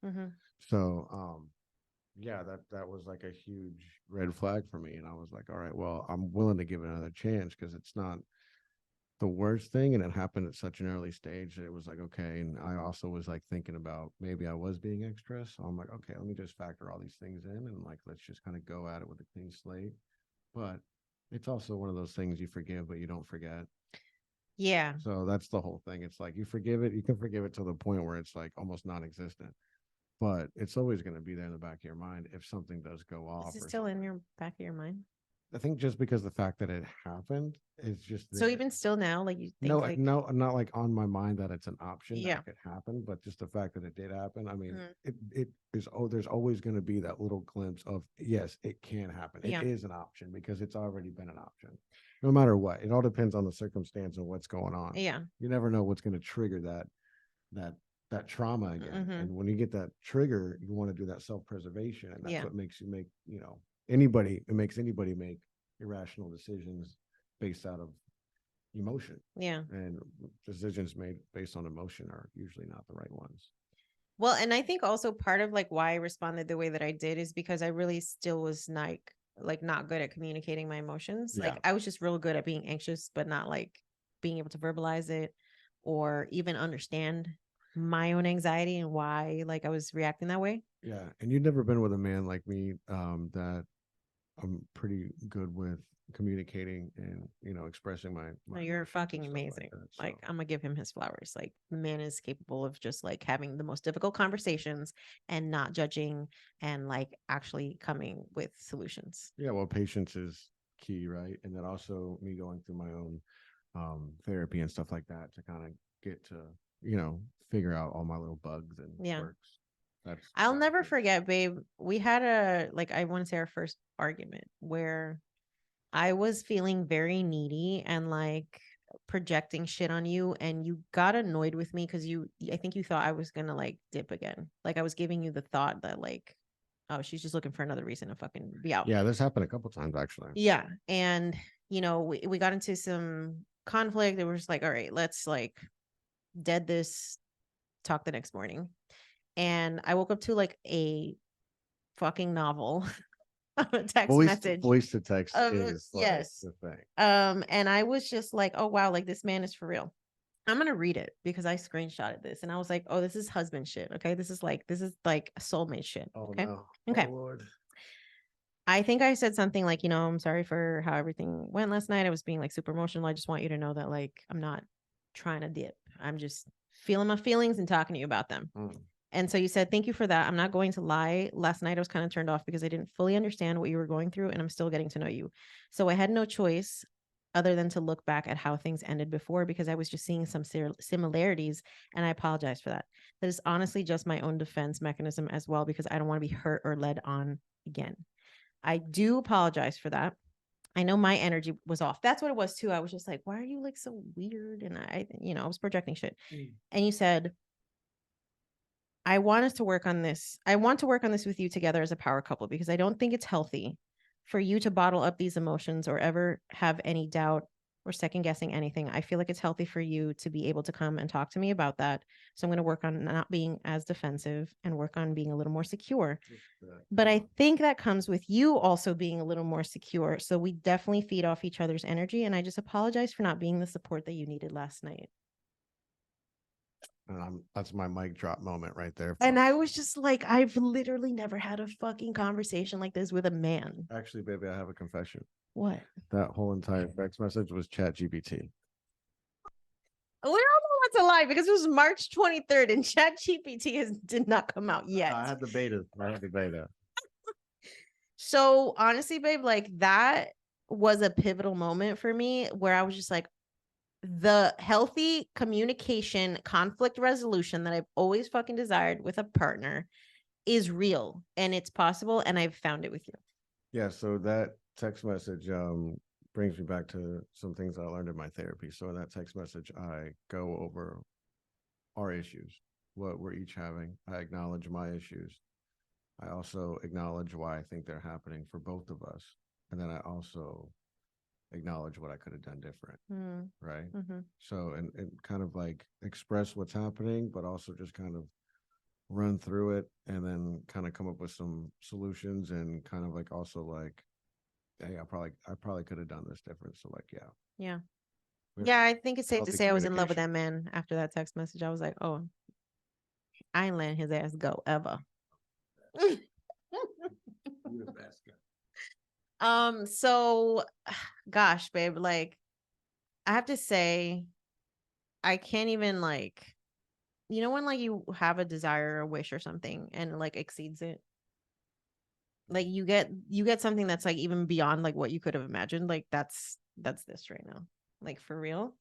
So, yeah, that was like a huge red flag for me, and I was like, all right, well, I'm willing to give it another chance because it's not the worst thing, and it happened at such an early stage that it was like, okay. And I also was like thinking about maybe I was being extra, so I'm like, okay, let me just factor all these things in, and like let's just kind of go at it with a clean slate. But it's also one of those things you forgive but you don't forget. Yeah. So that's the whole thing. It's like you forgive it, you can forgive it to the point where it's like almost non-existent, but it's always going to be there in the back of your mind if something does go off. Is it Or still in something. your back of your mind? I think just because the fact that it happened is just So there. even still now, like you think No, like no, not like on my mind that it's an option yeah. that could happen, but just the fact that it did happen. I mean, Mhm. it is. Oh, there's always going to be that little glimpse of yes, it can happen. It Yeah. is an option because it's already been an option. No matter what, it all depends on the circumstance and what's going on. Yeah. You never know what's going to trigger that that trauma again. Mhm. And when you get that trigger, you want to do that self-preservation, and that's Yeah. what makes you make anybody. It makes anybody make irrational decisions based out of emotion. Yeah. And decisions made based on emotion are usually not the right ones. Well, and I think also part of like why I responded the way that I did is because I really still was like not good at communicating my emotions. Yeah. Like I was just real good at being anxious, but not like being able to verbalize it or even understand my own anxiety and why like I was reacting that way. Yeah. And you've never been with a man like me, that I'm pretty good with communicating and expressing my No, you're emotions and fucking stuff amazing. that. Like So I'm gonna give him his flowers. Like the man is capable of just like having the most difficult conversations and not judging and like actually coming with solutions. yeah, well, patience is key, right? And then also me going through my own therapy and stuff like that to kind of get to figure out all my little bugs and Yeah. quirks. I'll That's never big. forget, babe. We had I want to say our first argument where I was feeling very needy and like projecting shit on you. And you got annoyed with me because I think you thought I was going to like dip again. Like I was giving you the thought that like, oh, she's just looking for another reason to fucking be out. Yeah, this happened a couple times actually. Yeah. And, we got into some conflict. It was like, all right, let's like dead this, talk the next morning. And I woke up to like a fucking novel, a text message. Voice to text is like Yes. the thing. And I was just like, oh wow, like this man is for real. I'm gonna read it because I screenshotted this and I was like, oh, this is husband shit. Okay. This is like soulmate shit. Oh Okay. no. Okay. Oh Lord. I think I said something like, I'm sorry for how everything went last night. I was being like super emotional. I just want you to know that like I'm not trying to dip. I'm just feeling my feelings and talking to you about them. And so you said, thank you for that. I'm not going to lie. Last night I was kind of turned off because I didn't fully understand what you were going through and I'm still getting to know you. So I had no choice other than to look back at how things ended before because I was just seeing some similarities and I apologize for that. That is honestly just my own defense mechanism as well because I don't want to be hurt or led on again. I do apologize for that. I know my energy was off. That's what it was too. I was just like, why are you like so weird? And I was projecting shit. And you said, I want us to work on this. I want to work on this with you together as a power couple because I don't think it's healthy for you to bottle up these emotions or ever have any doubt or second guessing anything. I feel like it's healthy for you to be able to come and talk to me about that. So I'm going to work on not being as defensive and work on being a little more secure. But I think that comes with you also being a little more secure. So we definitely feed off each other's energy. And I just apologize for not being the support that you needed last night. And that's my mic drop moment right there. And I was just like, I've literally never had a fucking conversation like this with a man. Actually, baby, I have a confession. What? That whole entire text message was Chat GPT. We don't know what to lie because it was March 23rd and ChatGPT did not come out yet. I had the beta. So honestly, babe, like that was a pivotal moment for me where I was just like, the healthy communication, conflict resolution that I've always fucking desired with a partner is real and it's possible. And I've found it with you. Yeah. So that text message brings me back to some things I learned in my therapy. So in that text message, I go over our issues, what we're each having. I acknowledge my issues. I also acknowledge why I think they're happening for both of us. And then I also acknowledge what I could have done different. Right. Mm-hmm. So, and kind of like express what's happening, but also just kind of run through it and then kind of come up with some solutions and kind of like also like, hey, I probably could have done this different. So like, Yeah. Yeah, I think it's safe to healthy say I was in love with communication. that man after that text message. I was like, oh, I ain't letting his ass go ever. You're the best guy. So gosh, babe, like I have to say, I can't even like, you know, when like you have a desire or a wish or something and like exceeds it. Like you get something that's like even beyond like what you could have imagined. Like that's this right now. Like for real.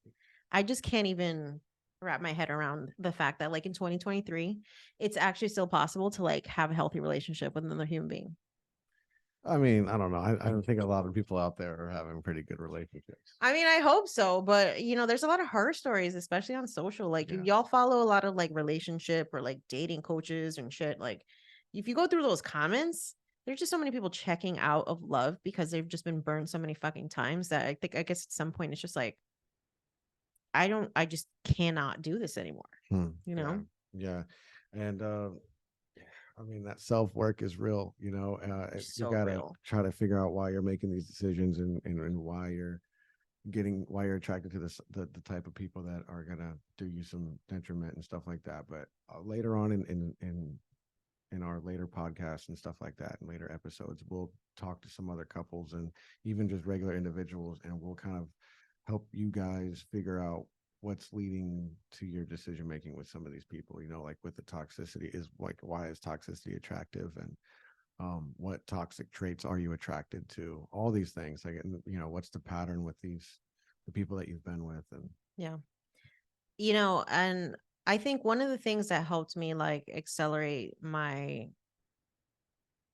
I just can't even wrap my head around the fact that like in 2023, it's actually still possible to like have a healthy relationship with another human being. I mean, I don't know. I don't think a lot of people out there are having pretty good relationships. I mean, I hope so, but you know, there's a lot of horror stories, especially on social. Like y'all follow a lot of like relationship or like dating coaches and shit. Like if you go through those comments, there's just so many people checking out of love because they've just been burned so many fucking times that I guess at some point it's just like I just cannot do this anymore. You know? Yeah. And I mean, that self work is real, you know. You So got to real. try to figure out why you're making these decisions and why you're attracted to the type of people that are going to do you some detriment and stuff like that. But later on in our later podcasts and stuff like that, and later episodes, we'll talk to some other couples and even just regular individuals, and we'll kind of help you guys figure out what's leading to your decision making with some of these people. You know, like with the toxicity is like, why is toxicity attractive, and what toxic traits are you attracted to? All these things, like, you know, what's the pattern with the people that you've been with, and Yeah. You know, and I think one of the things that helped me like accelerate my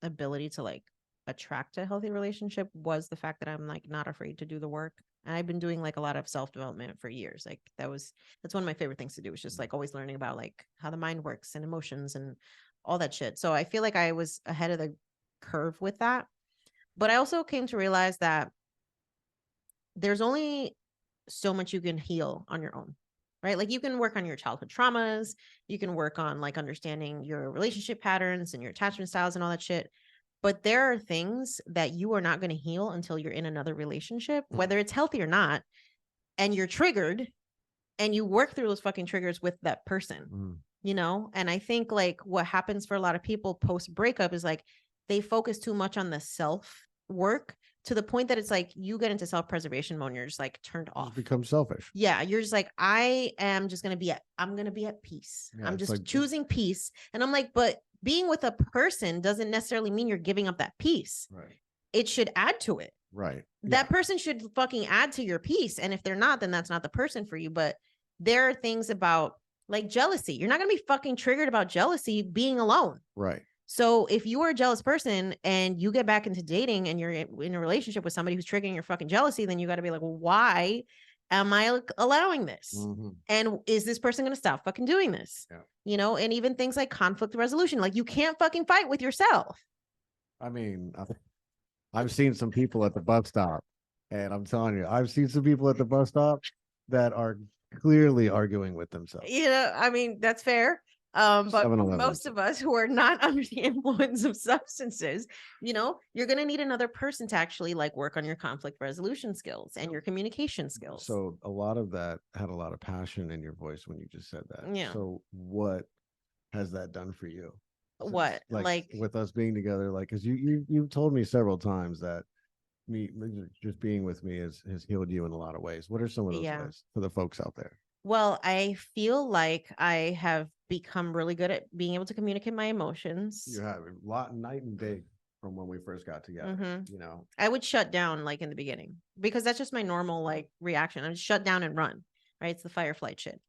ability to like attract a healthy relationship was the fact that I'm like not afraid to do the work. And I've been doing like a lot of self-development for years. Like that's one of my favorite things to do. It's just like always learning about like how the mind works and emotions and all that shit. So I feel like I was ahead of the curve with that. But I also came to realize that there's only so much you can heal on your own, right? Like you can work on your childhood traumas, you can work on like understanding your relationship patterns and your attachment styles and all that shit. But there are things that you are not going to heal until you're in another relationship, whether it's healthy or not, and you're triggered and you work through those fucking triggers with that person, you know? And I think like what happens for a lot of people post breakup is like they focus too much on the self work to the point that it's like you get into self preservation mode and you're just like turned off. become selfish. Yeah, you're just like, I'm gonna be at peace. Yeah, I'm it's just like choosing peace. And I'm like, but being with a person doesn't necessarily mean you're giving up that peace. right. It should add to it. Right. That person should fucking add to your peace. And if they're not, then that's not the person for you. But there are things about like jealousy. You're not gonna be fucking triggered about jealousy being alone. Right. So if you are a jealous person and you get back into dating and you're in a relationship with somebody who's triggering your fucking jealousy, then you got to be like, well, why am I allowing this? And is this person going to stop fucking doing this? Yeah. You know, and even things like conflict resolution, like you can't fucking fight with yourself. I mean, I've seen some people at the bus stop, and I'm telling you, I've seen some people at the bus stop that are clearly arguing with themselves. You know, I mean, that's fair. But 7-Eleven. most of us who are not under the influence of substances, you know, you're going to need another person to actually like work on your conflict resolution skills and your communication skills. So a lot of that had a lot of passion in your voice when you just said that. Yeah. So what has that done for you? What? Like with us being together, like, because you've told me several times that just being with me has healed you in a lot of ways. What are some of those Yeah. ways for the folks out there? Well, I feel like I have become really good at being able to communicate my emotions. You have a lot night and day from when we first got together. Mhm. You know, I would shut down like in the beginning because that's just my normal like reaction. I just shut down and run. Right? It's the fight or flight shit.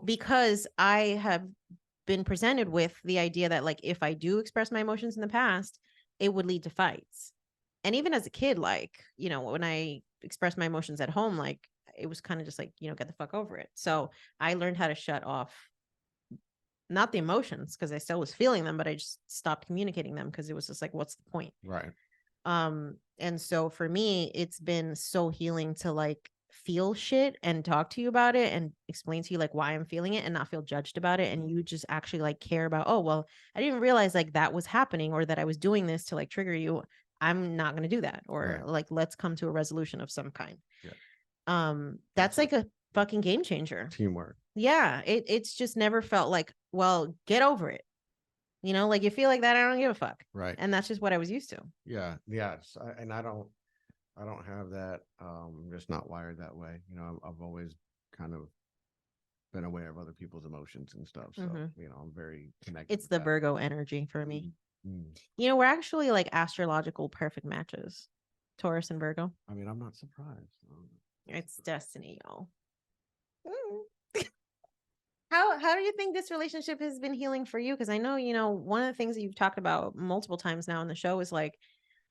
Because I have been presented with the idea that like if I do express my emotions in the past, it would lead to fights. And even as a kid, like, when I expressed my emotions at home, like it was kind of just like, get the fuck over it. So I learned how to shut off not the emotions because I still was feeling them, but I just stopped communicating them because it was just like, what's the point? right? And so for me, it's been so healing to like feel shit and talk to you about it and explain to you like why I'm feeling it and not feel judged about it. And you just actually like care about, oh, well, I didn't realize like that was happening or that I was doing this to like trigger you. I'm not going to do that. Or Right. like, let's come to a resolution of some kind. Yeah. That's like a fucking game changer. Teamwork. Yeah. It's just never felt like, well, get over it. Like you feel like that, I don't give a fuck. Right. And that's just what I was used to. Yeah. And I don't have that. I'm just not wired that way. You know, I've always kind of been aware of other people's emotions and stuff. So, I'm very connected. It's the Virgo energy for me. Mm. We're actually like astrological perfect matches. Taurus and Virgo. I mean, I'm not surprised. It's destiny, y'all. How do you think this relationship has been healing for you? Because I know, one of the things that you've talked about multiple times now in the show is like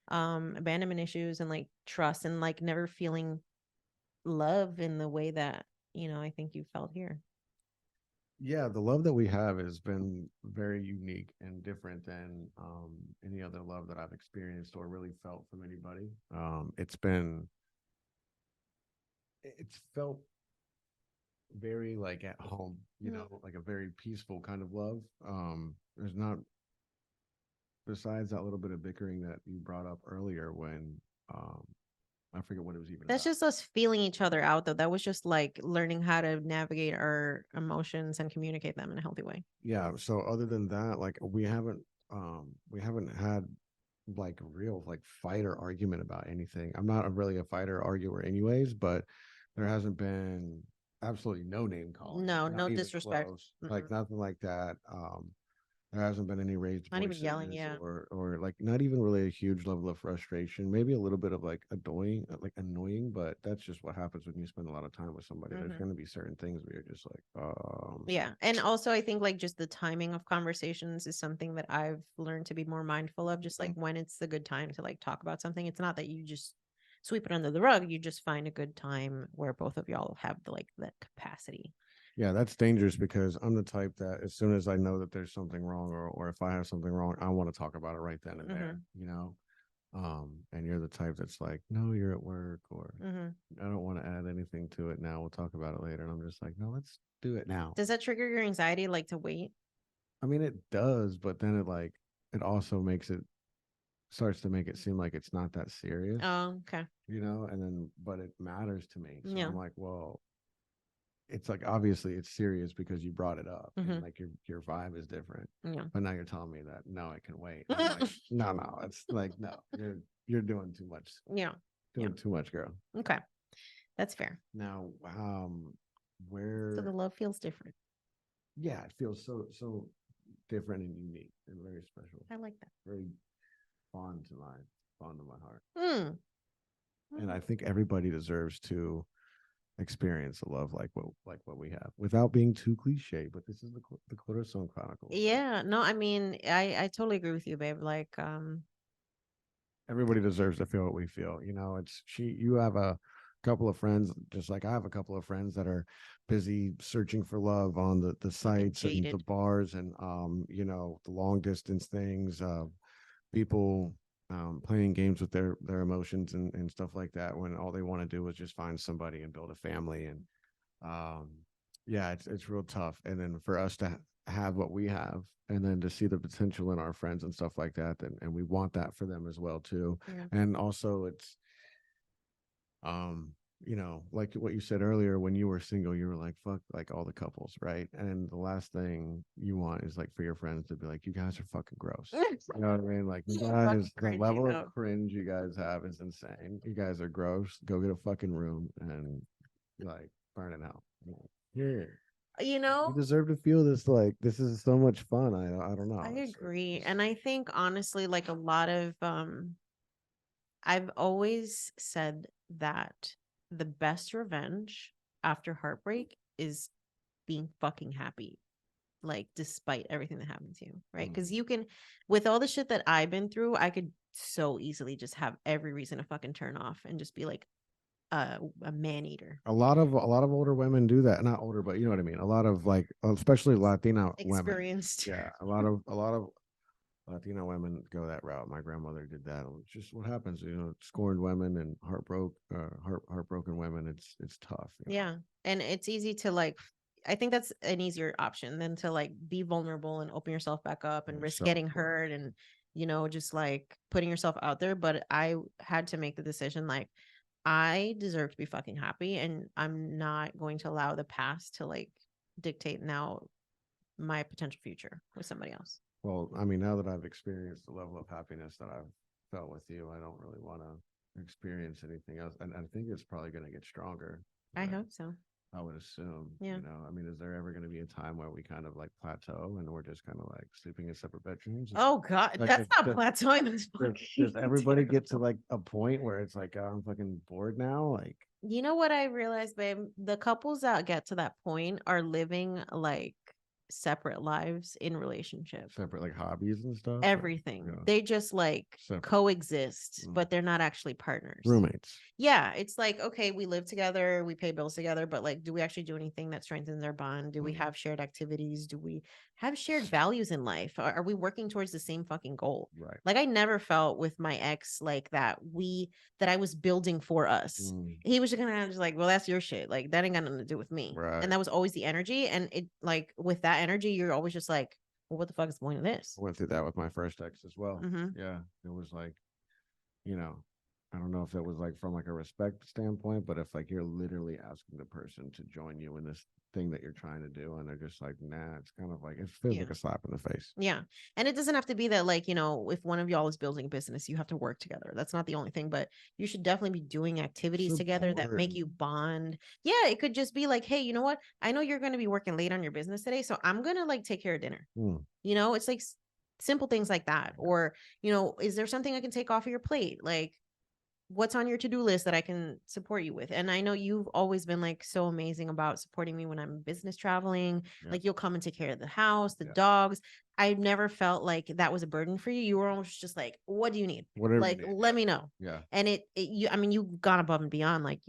abandonment issues and like trust and like never feeling love in the way that, I think you felt here. Yeah, the love that we have has been very unique and different than any other love that I've experienced or really felt from anybody. It's felt very like at home, like a very peaceful kind of love. There's not, besides that little bit of bickering that you brought up earlier when I forget what it was even That's about. just us feeling each other out, though. That was just like learning how to navigate our emotions and communicate them in a healthy way. Yeah. So other than that, like we haven't had like a real like fight or argument about anything. I'm not really a fighter or arguer anyways, but there hasn't been absolutely no name calling. No, Not no even disrespect. close. Like nothing like that. There hasn't been any raised Not even yelling. voices Yeah. or like not even really a huge level of frustration. Maybe a little bit of like annoying, but that's just what happens when you spend a lot of time with somebody. There's going to be certain things where you're just like, Yeah. And also, I think like just the timing of conversations is something that I've learned to be more mindful of. Just like when it's the good time to like talk about something. It's not that you just sweep it under the rug. You just find a good time where both of y'all have the like that capacity. Yeah, that's dangerous because I'm the type that as soon as I know that there's something wrong or if I have something wrong, I want to talk about it right then and there, and you're the type that's like, no, you're at work or I don't want to add anything to it now. We'll talk about it later. And I'm just like, no, let's do it now. Does that trigger your anxiety like to wait? I mean, it does, but then it also starts to make it seem like it's not that serious, Oh, okay. and then, but it matters to me. So Yeah. I'm like, well, it's like obviously it's serious because you brought it up and like your vibe is different. Yeah. But now you're telling me that no, it can wait. I'm like, no, it's like no, you're doing too much. Yeah. Doing too much, girl. Okay. That's fair. Now, So the love feels different. Yeah, it feels so different and unique and very special. I like that. Very fond to my heart. And I think everybody deserves to experience a love like what we have without being too cliche, but this is the Corazon Chronicles. Yeah, no, I mean, I totally agree with you, babe. Like, everybody deserves to feel what we feel. You have a couple of friends, just like I have a couple of friends that are busy searching for love on the sites and the bars and the long distance things, people playing games with their emotions and stuff like that when all they want to do is just find somebody and build a family. And yeah, it's real tough. And then for us to have what we have and then to see the potential in our friends and stuff like that, and we want that for them as well too. And also it's you know, like what you said earlier, when you were single, you were like, fuck, like all the couples, right? And the last thing you want is like for your friends to be like, you guys are fucking gross. You know what I mean? Like, you Fucking guys, the cringy, level no. of cringe you guys have is insane. You guys are gross. Go get a fucking room and like burn it out. Yeah. You You know, deserve to feel this. Like, this is so much fun. I don't I know. agree. And I think honestly, like a lot of I've always said that the best revenge after heartbreak is being fucking happy, like despite everything that happened to you, right? Because Mm. you can, with all the shit that I've been through, I could so easily just have every reason to fucking turn off and just be like a man eater. A lot of older women do that. Not older, but you know what I mean. A lot of like, especially Latina women. Experienced. Yeah, a lot of Latino women go that route. My grandmother did that. It's just what happens, you know, scorned women and heartbroken women. It's tough. You know? Yeah. And it's easy to like, I think that's an easier option than to like be vulnerable and open yourself back up and Yeah, risk so getting important. hurt and, just like putting yourself out there. But I had to make the decision like, I deserve to be fucking happy and I'm not going to allow the past to like dictate now my potential future with somebody else. Well, I mean, now that I've experienced the level of happiness that I've felt with you, I don't really want to experience anything else. And I think it's probably going to get stronger. I Right? hope so. I would assume, Yeah. you know, I mean, is there ever going to be a time where we kind of like plateau and we're just kind of like sleeping in separate bedrooms? Oh God, Like, that's not plateauing. That's does fucking everybody get to terrible. like a point where it's like, oh, I'm fucking bored now? Like, You know what I realized, babe? The couples that get to that point are living like separate lives in relationships. separate like hobbies and stuff? Or, you Everything. know, They just like separate coexist, mm, but they're not actually partners. roommates. Yeah, it's like, okay, we live together, we pay bills together, but like, do we actually do anything that strengthens our bond? Do we Mm, have shared activities? Do we have shared values in life? Are we working towards the same fucking goal? right. Like, I never felt with my ex like that that I was building for us. Mm, He was just kind of just like, well, that's your shit. Like, that ain't got nothing to do with me. And right. that was always the energy. And it, like, with that energy, you're always just like, well, what the fuck is the point of this? I went through that with my first ex as well. Mm-hmm. Yeah. It was like, you know, I don't know if it was like from like a respect standpoint, but if like you're literally asking the person to join you in this thing that you're trying to do, and they're just like, nah, it's kind of like it feels Yeah. like a slap in the face. Yeah. And it doesn't have to be that, like, if one of y'all is building a business, you have to work together. That's not the only thing, but you should definitely be doing activities together that Support. make you bond. Yeah. It could just be like, hey, you know what? I know you're going to be working late on your business today. So I'm going to like take care of dinner. Mm, It's like simple things like that. Or, is there something I can take off of your plate? Like, what's on your to-do list that I can support you with? And I know you've always been like so amazing about supporting me when I'm business traveling. yeah. Like you'll come and take care of the house, the Yeah. dogs. I never felt like that was a burden for you. You were almost just like, what do you need? Whatever. Like, You need, let me know. yeah. And I mean, you've gone above and beyond, like,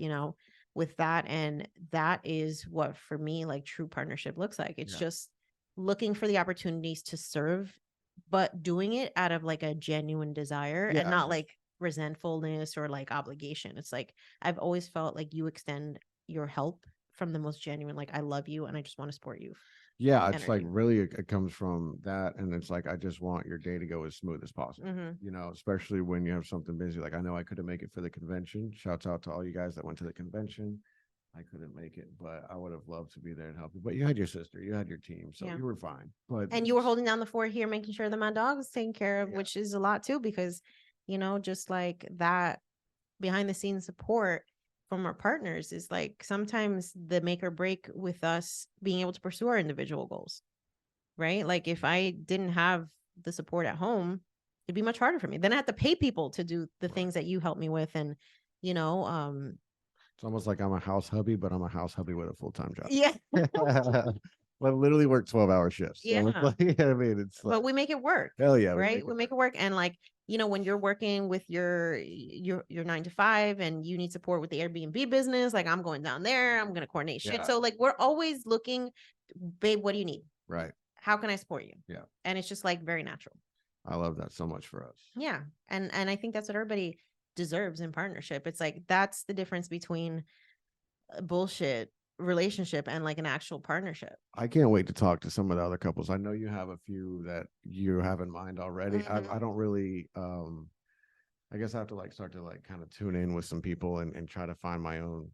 with that. And that is what for me, like true partnership looks like. It's Yeah. just looking for the opportunities to serve, but doing it out of like a genuine desire Yeah. and not like resentfulness or like obligation. It's like I've always felt like you extend your help from the most genuine, like I love you and I just want to support you. Yeah, it's like Energy. really it comes from that, and it's like I just want your day to go as smooth as possible. Mm-hmm. You know, especially when you have something busy. Like I know I couldn't make it for the convention. Shouts out to all you guys that went to the convention. I couldn't make it, but I would have loved to be there and help you. But you had your sister, you had your team, so Yeah. you were fine. But And you were holding down the fort here, making sure that my dog was taken care of, Yeah. which is a lot too, because just like that behind the scenes support from our partners is like sometimes the make or break with us being able to pursue our individual goals. Right? Like if I didn't have the support at home, it'd be much harder for me. Then I have to pay people to do the Right. things that you help me with. And, It's almost like I'm a house hubby, but I'm a house hubby with a full-time job. yeah. I literally work 12-hour shifts. So Yeah. it's like, I mean, it's like, But we make it work. hell yeah, Right? We make it work. And like, when you're working with your 9 to 5 and you need support with the Airbnb business, like I'm going down there, I'm gonna coordinate shit. Yeah. So like we're always looking, babe, what do you need? Right. How can I support you? Yeah. And it's just like very natural. I love that so much for us. Yeah. And I think that's what everybody deserves in partnership. It's like that's the difference between a bullshit relationship and like an actual partnership. I can't wait to talk to some of the other couples. I know you have a few that you have in mind already. Mhm. I don't really I guess I have to like start to like kind of tune in with some people and try to find my own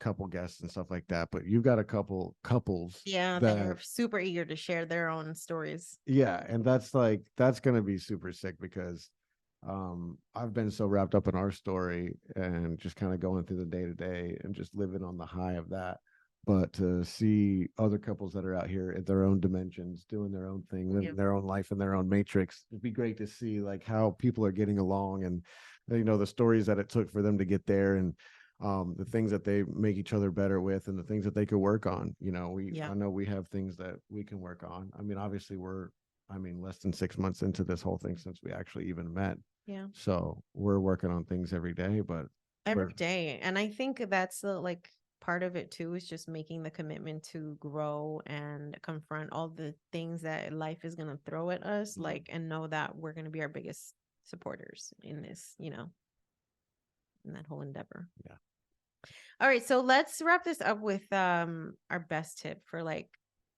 couple guests and stuff like that. But you've got a couple couples Yeah, that that are super eager to share their own stories. yeah, and that's like that's gonna be super sick because I've been so wrapped up in our story and just kind of going through the day to day and just living on the high of that. But to see other couples that are out here at their own dimensions, doing their own thing, living Yep. their own life in their own matrix, it'd be great to see like how people are getting along and the stories that it took for them to get there and the things that they make each other better with and the things that they could work on. Yeah. I know we have things that we can work on. I mean, obviously less than 6 months into this whole thing since we actually even met. Yeah. So we're working on things every day, but Every we're day. And I think that's the like part of it too, is just making the commitment to grow and confront all the things that life is gonna throw at us, like, and know that we're gonna be our biggest supporters in this, in that whole endeavor. yeah. All right, so let's wrap this up with our best tip for like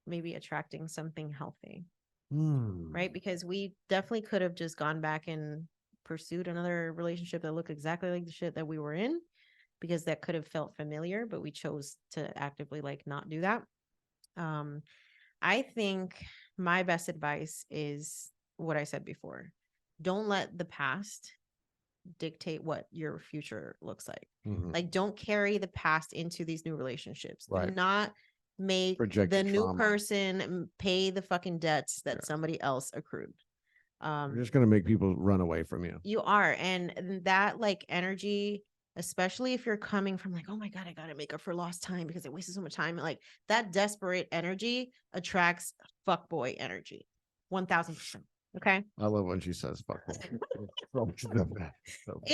maybe attracting something healthy, right? Because we definitely could have just gone back and pursued another relationship that looked exactly like the shit that we were in, because that could have felt familiar, but we chose to actively like not do that. Um, I think my best advice is what I said before. Don't let the past dictate what your future looks like. Mhm. Like, don't carry the past into these new relationships. Do Right. not make the Projected new trauma. person pay the fucking debts that Yeah. somebody else accrued. You're just gonna make people run away from you. You are. And that like energy, especially if you're coming from like, oh my God, I gotta make up for lost time because I wasted so much time. Like that desperate energy attracts fuckboy energy. 1000%. Okay. I love when she says fuck. So,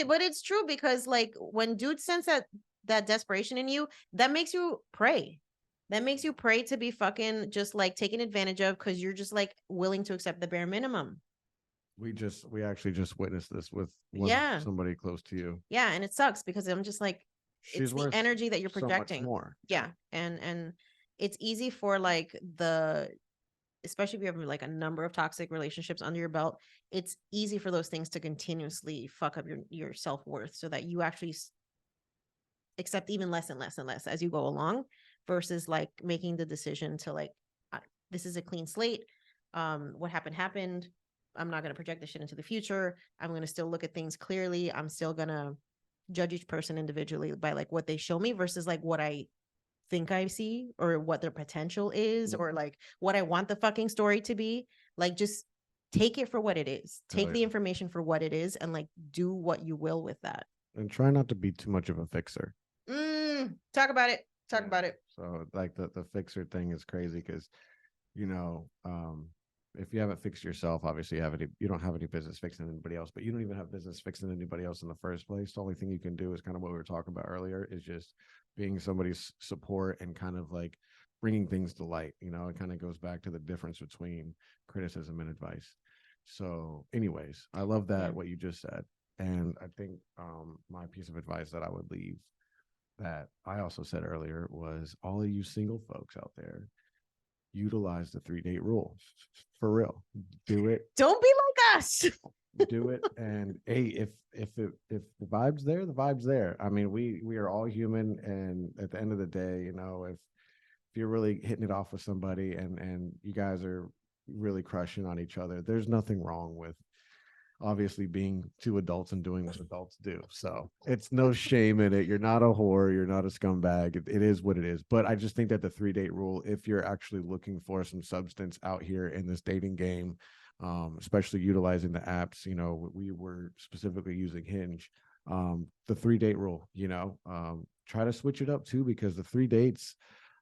But it's true, because like when dudes sense that desperation in you, that makes you pray. That makes you pray to be fucking just like taken advantage of, because you're just like willing to accept the bare minimum. we actually just witnessed this with Yeah. somebody close to you. Yeah, and it sucks because I'm just like, it's She's the worth energy that you're so much projecting. more. Yeah. And it's easy for like especially if you have like a number of toxic relationships under your belt, it's easy for those things to continuously fuck up your self-worth, so that you actually accept even less and less and less as you go along, versus like making the decision to like, this is a clean slate. What happened. I'm not going to project this shit into the future. I'm going to still look at things clearly. I'm still going to judge each person individually by like what they show me versus like what I think I see, or what their potential is, or like what I want the fucking story to be. Like, just take it for what it is. Take the information for what it is, and like do what you will with that. And try not to be too much of a fixer. Talk about it. Talk about it. So like the fixer thing is crazy because you know, if you haven't fixed yourself, obviously you don't have any business fixing anybody else, but you don't even have business fixing anybody else in the first place. The only thing you can do is kind of what we were talking about earlier, is just being somebody's support and kind of like bringing things to light. It kind of goes back to the difference between criticism and advice. So anyways, I love that, Yeah. what you just said. And I think my piece of advice that I would leave, that I also said earlier, was all of you single folks out there, utilize the 3-date rule. For real. Do it. Don't be like us. Do it. And hey, if the vibe's there, the vibe's there. I mean, we are all human, and at the end of the day, if you're really hitting it off with somebody and you guys are really crushing on each other, there's nothing wrong with obviously being two adults and doing what adults do. So it's no shame in it. You're not a whore. You're not a scumbag. It is what it is. But I just think that the 3-date rule, if you're actually looking for some substance out here in this dating game, especially utilizing the apps, we were specifically using Hinge, the 3-date rule, try to switch it up too, because the 3 dates,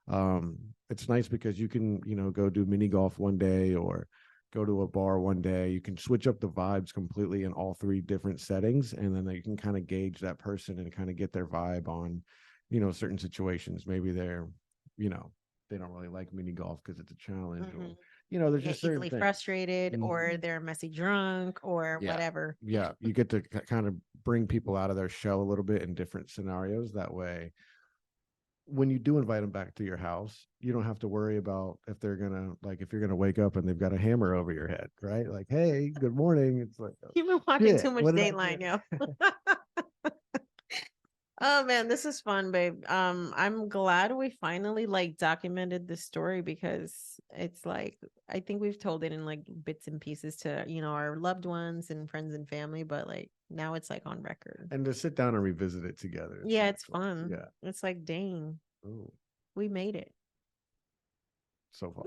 it's nice because you can, go do mini golf one day or go to a bar one day. You can switch up the vibes completely in all 3 different settings, and then you can kind of gauge that person and kind of get their vibe on, certain situations. Maybe they're, they don't really like mini golf because it's a challenge, or there's just certain easily things. frustrated, or they're messy drunk, or whatever. Yeah, you get to kind of bring people out of their shell a little bit in different scenarios. That way, when you do invite them back to your house, you don't have to worry about if they're gonna like if you're gonna wake up and they've got a hammer over your head, right? Like, hey, good morning. It's like, oh, You've been watching too shit, much what did I Dateline, do? yo. Oh man, this is fun, babe. I'm glad we finally like documented this story because it's like I think we've told it in like bits and pieces to, our loved ones and friends and family, but like now it's like on record. And to sit down and revisit it together. Yeah, like, it's fun. yeah. It's like, dang, Oh, we made it. so far.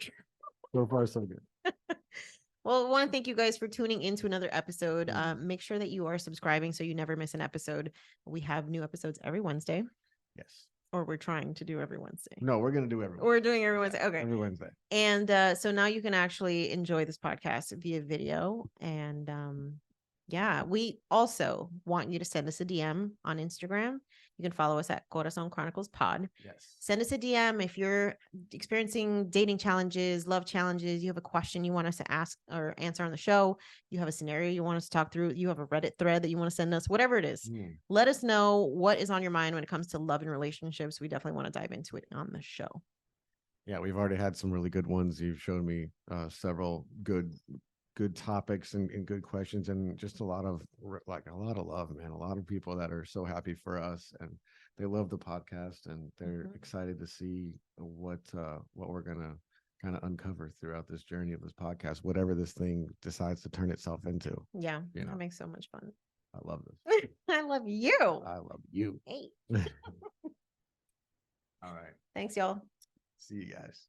So far, so good. Well, I want to thank you guys for tuning into another episode. Mhm. Make sure that you are subscribing so you never miss an episode. We have new episodes every Wednesday, Yes. or we're trying to do every Wednesday. No, we're gonna do every We're doing every Wednesday. Okay. every Wednesday. And so now you can actually enjoy this podcast via video. And yeah, we also want you to send us a DM on Instagram. You can follow us at Corazon Chronicles Pod. Yes. Send us a DM if you're experiencing dating challenges, love challenges, you have a question you want us to ask or answer on the show, you have a scenario you want us to talk through, you have a Reddit thread that you want to send us, whatever it is. Let us know what is on your mind when it comes to love and relationships. We definitely want to dive into it on the show. Yeah, we've already had some really good ones. You've shown me several good topics and good questions, and just a lot of love, man. A lot of people that are so happy for us, and they love the podcast, and they're excited to see what we're gonna kind of uncover throughout this journey of this podcast, whatever this thing decides to turn itself into. Yeah, that makes so much fun. I love this. I love you. I love you. Hey. All right. Thanks, y'all. See you guys.